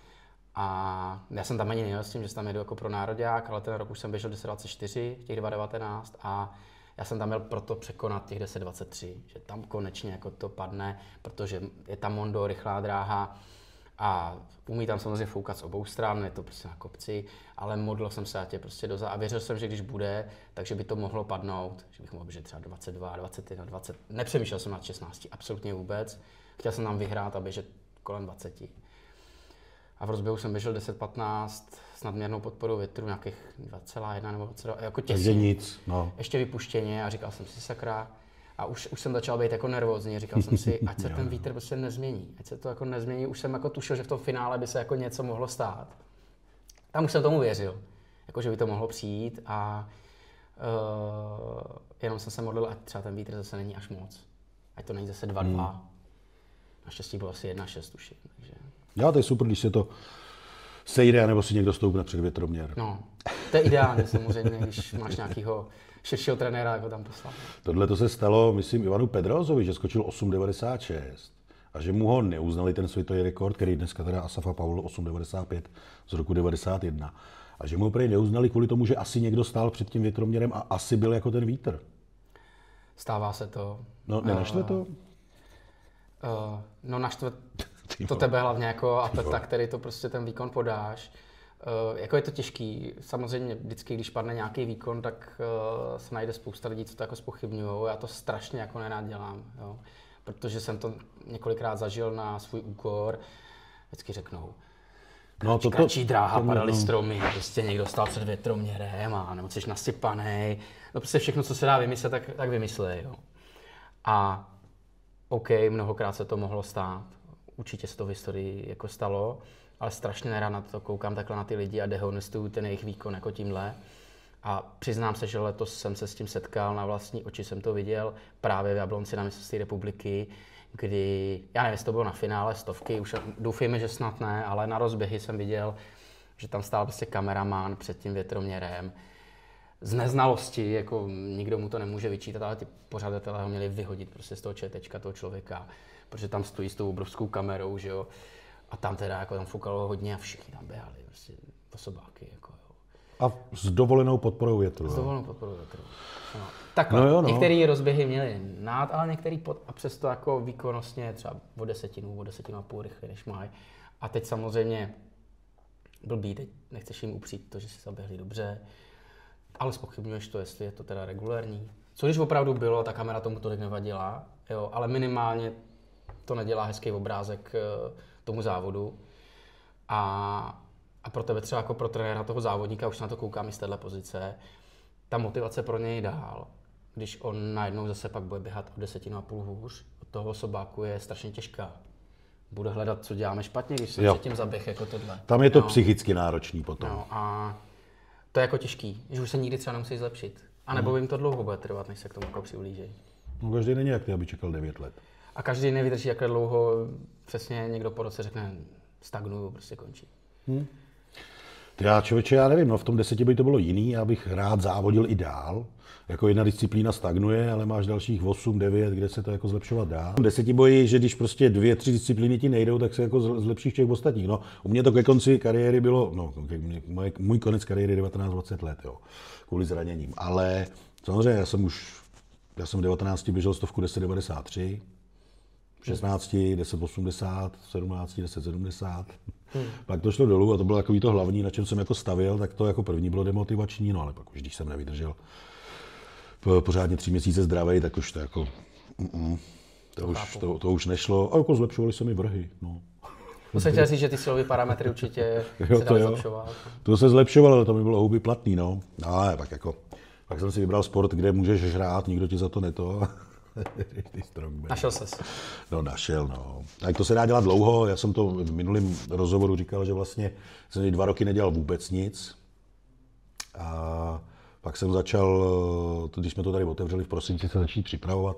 B: A já jsem tam ani nejel s tím, že tam jedu jako pro nároďák, ale ten rok už jsem běžel 10.24, těch 2.19 a já jsem tam měl proto překonat těch 10.23, že tam konečně jako to padne, protože je tam Mondo, rychlá dráha a umí tam samozřejmě foukat z obou stran, je to prostě na kopci, ale modlil jsem se prostě a věřil jsem, že když bude, takže by to mohlo padnout, že bych mohl běžet třeba 22, 21, 20, nepřemýšlel jsem nad 16, absolutně vůbec. Chtěl jsem tam vyhrát a běžet kolem 20. A v rozběhu jsem běžel 10-15 s nadměrnou podporou větru, nějakých 2,1 nebo 2,2, jako těsně.
A: Takže nic, no.
B: Ještě vypuštěně a říkal jsem si sakra. A už jsem začal být jako nervózní, říkal jsem si, ať se ten vítr prostě nezmění, ať se to jako nezmění, už jsem jako tušil, že v tom finále by se jako něco mohlo stát. Tam už jsem tomu věřil, jako že by to mohlo přijít a jenom jsem se modlil, ať třeba ten vítr zase není až moc, ať to není zase 2,2. Naštěstí bylo asi 1,6 tuším, takže...
A: Jo, to je super, když se to sejde, nebo si někdo stoupne před větroměr.
B: No, to je ideálně samozřejmě, když máš nějakého širšího trenéra, jako tam poslat.
A: Tohle to se stalo, myslím, Ivanu Pedrozovi, že skočil 8,96 a že mu ho neuznali ten světový rekord, který dneska teda Asafa Powell 8,95 z roku 91. A že mu prý neuznali kvůli tomu, že asi někdo stál před tím větroměrem a asi byl jako ten vítr.
B: Stává se to.
A: No, nenaštve to?
B: No naštve to tebe hlavně jako atleta, který to prostě ten výkon podáš. Jako je to těžký, samozřejmě vždycky, když padne nějaký výkon, tak se najde spousta lidí, co to jako zpochybňujou. Já to strašně jako nerád dělám, jo. Protože jsem to několikrát zažil na svůj úkor. Vždycky řeknou, kratší dráha, padaly stromy, prostě někdo stál před větroměrem a nebo jsi nasypanej. No prostě všechno, co se dá vymyslet, tak vymyslej, jo. A OK, mnohokrát se to mohlo stát, určitě se to v historii jako stalo, ale strašně nerád na to koukám takhle na ty lidi a dehonestuju ten jejich výkon jako tímhle. A přiznám se, že letos jsem se s tím setkal, na vlastní oči jsem to viděl právě v Jablonci na mistrovství republiky, kdy, já nevím, jestli to bylo na finále stovky, už doufejme, že snad ne, ale na rozběhy jsem viděl, že tam stál prostě kameraman před tím větroměrem. Z neznalosti, jako nikdo mu to nemůže vyčítat, ale ty pořadatelé ho měli vyhodit prostě z toho četečka toho člověka, protože tam stojí s tou obrovskou kamerou, že jo. A tam teda jako tam fukalo hodně a všichni tam běhali, prostě osobáky, jako jo.
A: A s dovolenou podporou větru.
B: S dovolenou podporou větru. No. Takhle, no jo, no. Některé rozběhy měly nad, ale některý pod, a přesto jako výkonnostně třeba o desetinu a půl rychleji, než mají. A teď samozřejmě blbý, teď nechceš jim upřít to, že si zaběhli dobře, ale zpochybňuješ to, jestli je to teda regulérní. Co když opravdu bylo, ta kamera tomu tolik nevadila, jo, ale minimálně to nedělá hezký obrázek tomu závodu. A pro tebe třeba jako pro trenéra toho závodníka, už na to koukám i z téhle pozice, ta motivace pro něj dál, když on najednou zase pak bude běhat o 10,5 hůř, od toho sobáku je strašně těžká. Bude hledat, co děláme špatně, když se předtím zaběh jako tohle.
A: Tam je to psychicky náročný potom.
B: No, a to je jako těžký, že už se nikdy třeba nemusí zlepšit. A nebo jim to dlouho bude trvat, než se k tomu jako přiblíží.
A: No, každý není jak ty, aby čekal 9 let.
B: A každý nevydrží, jak dlouho přesně někdo po roce řekne, stagnuju, prostě končí.
A: Já nevím, no v tom 10 by to bylo jiný, já bych rád závodil i dál. Jako jedna disciplína stagnuje, ale máš dalších 8, 9, kde se to jako zlepšovat dá. V 10 boji, že když prostě 2, 3 disciplíny ti nejdou, tak se jako zlepšíš těch ostatních. No, u mě to ke konci kariéry bylo, můj konec kariéry 19-20 let, jo, kvůli zraněním. Ale samozřejmě já jsem v 19 běžel stovku 10,93, v 16 10,80, v 17 10,70. Pak to šlo dolů a to bylo takový to hlavní, na čem jsem jako stavěl, tak to jako první bylo demotivační, no ale pak už když jsem nevydržel pořádně 3 měsíce zdravej, tak už to jako, to už nešlo a jako zlepšovaly se mi vrhy, no.
B: To jsem chtěl říct, že ty silové parametry určitě se daly zlepšovat.
A: To se zlepšovalo, ale to mi bylo houby platný, no. Ale pak jsem si vybral sport, kde můžeš žrát, nikdo ti za to
B: Našel ses.
A: No našel, no. Tak to se dá dělat dlouho, já jsem to v minulém rozhovoru říkal, že vlastně jsem 2 roky nedělal vůbec nic. A pak jsem začal, když jsme to tady otevřeli v prosinci, se začít připravovat,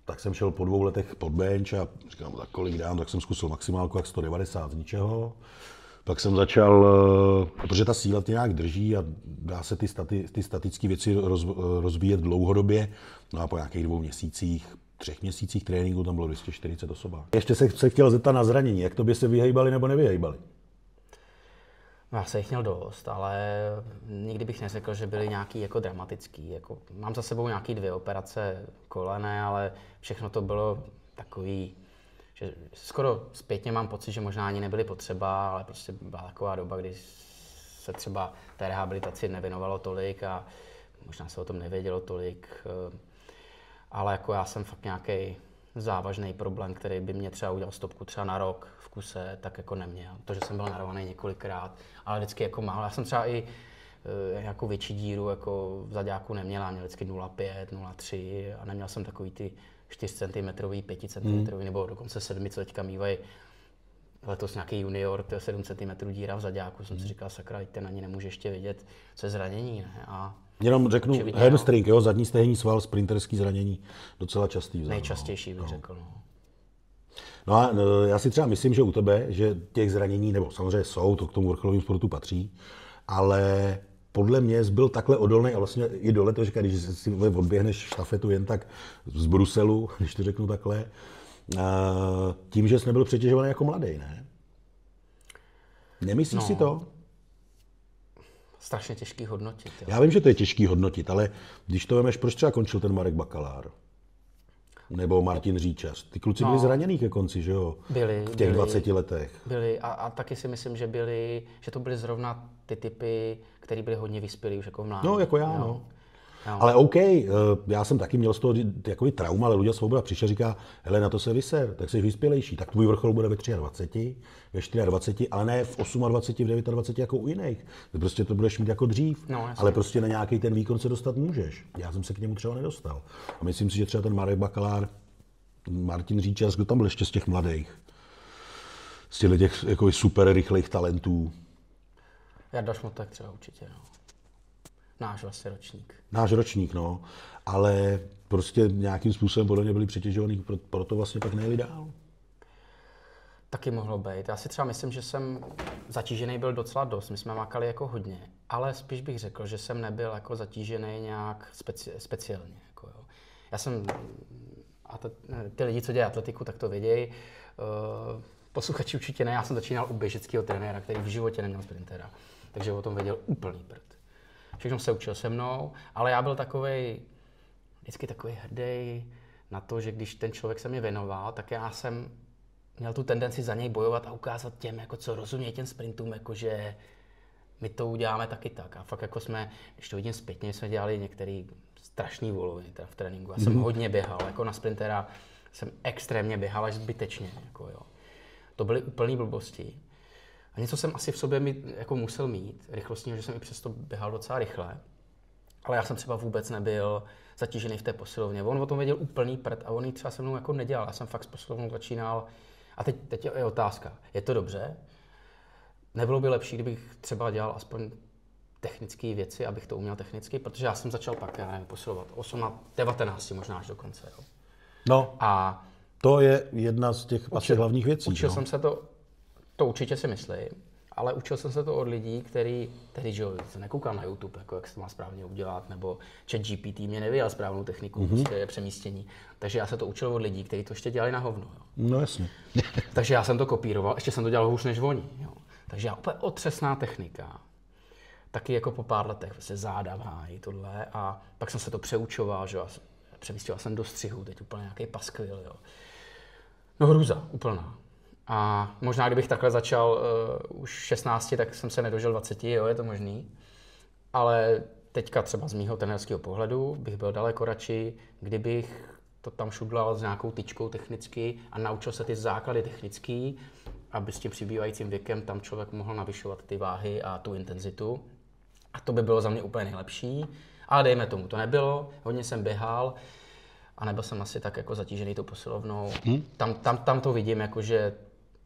A: tak jsem šel po 2 letech pod bench a říkám, tak kolik dám, tak jsem zkusil maximálku jak 190 z ničeho. Pak jsem začal, protože ta síla tě nějak drží a dá se ty statické věci rozvíjet dlouhodobě. No a po nějakých 2 měsících, 3 měsících tréninku tam bylo 240 osob. Ještě se chtěl zeptat na zranění, jak tobě se vyhejbali nebo nevyhejbali?
B: No, já se jich měl dost, ale nikdy bych neřekl, že byly nějaký jako dramatický. Jako, mám za sebou nějaký 2 operace kolene, ale všechno to bylo takový, že skoro zpětně mám pocit, že možná ani nebyly potřeba, ale prostě byla taková doba, kdy se třeba té rehabilitaci nevěnovalo tolik a možná se o tom nevědělo tolik. Ale jako já jsem fakt nějaký závažný problém, který by mě třeba udělal stopku třeba na rok v kuse, tak jako neměl. To, že jsem byl narvaný několikrát, ale vždycky jako málo. Já jsem třeba i jako větší díru jako v zaďáku neměl, já měl vždycky 0,5, 0,3 a neměl jsem takový ty 4 cm, 5 cm nebo dokonce 7, co teďka mývají letos nějaký junior, to je 7 cm díra v zaďáku. Jsem si říkal, sakra, ten ani nemůže ještě vidět, co je zranění, ne? A
A: jenom řeknu, hamstring, jo, zadní stehenní sval, sprinterský zranění, docela častý.
B: Nejčastější bych řekl.
A: No a já si třeba myslím, že u tebe, že těch zranění, nebo samozřejmě jsou, to k tomu vrcholovým sportu patří, ale podle mě jsi byl takhle odolný a vlastně i do letoška, když si odběhneš štafetu jen tak z Bruselu, když to řeknu takhle, tím, že jsi nebyl přetěžovaný jako mladý, ne? Nemyslíš si to?
B: Strašně těžký hodnotit. Jo.
A: Já vím, že to je těžký hodnotit, ale když to vemeš, proč třeba končil ten Marek Bakalár? Nebo Martin Říčař. Ty kluci byli zraněný ke konci, že jo?
B: Byli.
A: V těch 20 letech.
B: Byli a taky si myslím, že to byly zrovna ty typy, který byli hodně vyspělí už jako v mládí.
A: No, jako já, no. Ale OK, já jsem taky měl z toho takový trauma, ale Luděl Svoboda přišel a říká, hele, na to se vyser, tak jsi vyspělejší. Tak tvůj vrchol bude ve 23, ve 24, ale ne v 28, v 29 jako u jiných. Ty prostě to budeš mít jako dřív, ale prostě na nějaký ten výkon se dostat můžeš. Já jsem se k němu třeba nedostal. A myslím si, že třeba ten Marek Bakalár, Martin Říčař, kdo tam byl ještě z těch mladých, z těch jako super rychlých talentů.
B: Jarda Šmotek třeba určitě, no. Náš vlastně ročník.
A: Náš ročník, no. Ale prostě nějakým způsobem podle mě byli přetěžovaný, proto vlastně pak nejeli dál.
B: Taky mohlo být. Já si třeba myslím, že jsem zatížený byl docela dost. My jsme makali jako hodně, ale spíš bych řekl, že jsem nebyl jako zatížený nějak speciálně. Jako jo. Já jsem, ty lidi, co dělají atletiku, tak to vědějí. Posluchači určitě ne, já jsem začínal u běžeckého trenéra, který v životě neměl sprintera. Takže o tom věděl úplný prd. Všechno se učil se mnou, ale já byl vždycky takový hrdý na to, že když ten člověk se mě věnoval, tak já jsem měl tu tendenci za něj bojovat a ukázat těm, jako co rozumějí těm sprintům, jakože my to uděláme taky tak. A fakt jako když to vidím zpětně, jsme dělali některý strašný voloviny v tréninku. Já jsem hodně běhal, jako na sprintera jsem extrémně běhal až zbytečně. Jako jo. To byly úplný blbosti. A něco jsem asi v sobě jako musel mít, rychlostního, že jsem i přesto běhal docela rychle. Ale já jsem třeba vůbec nebyl zatížený v té posilovně. On o tom věděl úplný prd a on ji třeba se mnou jako nedělal. Já jsem fakt s posilovnou začínal. A teď je otázka, je to dobře? Nebylo by lepší, kdybych třeba dělal aspoň technické věci, abych to uměl technicky? Protože já jsem začal pak, já nevím, posilovat 19 možná až dokonce. Jo.
A: No, a to je jedna z těch asi hlavních věcí.
B: Učil jsem se to určitě si myslím, ale učil jsem se to od lidí, který že se nekoukám na YouTube, jako jak se to má správně udělat, nebo ChatGPT mě nevěděl správnou techniku prostě přemístění. Takže já se to učil od lidí, kteří to ještě dělali na hovno. Jo.
A: No jasně.
B: Takže já jsem to kopíroval, ještě jsem to dělal hůř než oni. Jo. Takže já úplně otřesná technika. Taky jako po pár letech se záda v háji, tohle. A pak jsem se to přeučoval, že přemístěval jsem do střihu, teď úplně nějaký paskvil. Jo. No hrůza, úplná. A možná, kdybych takhle začal už 16, tak jsem se nedožil 20, jo, je to možný. Ale teďka třeba z mýho trenérského pohledu bych byl daleko radši, kdybych to tam šudlal s nějakou tyčkou technicky a naučil se ty základy technický, aby s tím přibývajícím věkem tam člověk mohl navyšovat ty váhy a tu intenzitu. A to by bylo za mě úplně nejlepší. Ale dejme tomu, to nebylo, hodně jsem běhal a nebyl jsem asi tak jako zatížený tou posilovnou. Tam to vidím, jako že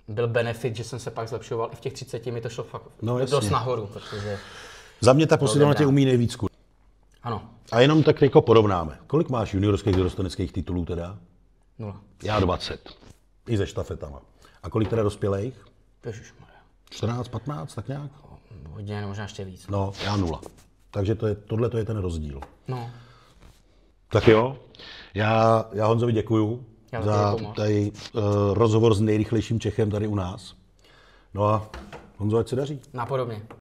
B: byl benefit, že jsem se pak zlepšoval. I v těch 30 mi to šlo fakt dost nahoru, protože...
A: Za mě ta posilovna tě umí nejvíc.
B: Ano.
A: A jenom tak jako porovnáme. Kolik máš juniorských dorosteneckých titulů teda?
B: 0.
A: Já 20. I se štafetama. A kolik teda dospělejch?
B: Ježišmarja.
A: 14, 15, tak nějak?
B: Hodně, možná ještě víc.
A: No, já 0. Takže tohle je ten rozdíl.
B: No.
A: Tak jo, já Honzovi děkuju za tady rozhovor s nejrychlejším Čechem tady u nás. No a Honzo, ať se daří.
B: Napodobně.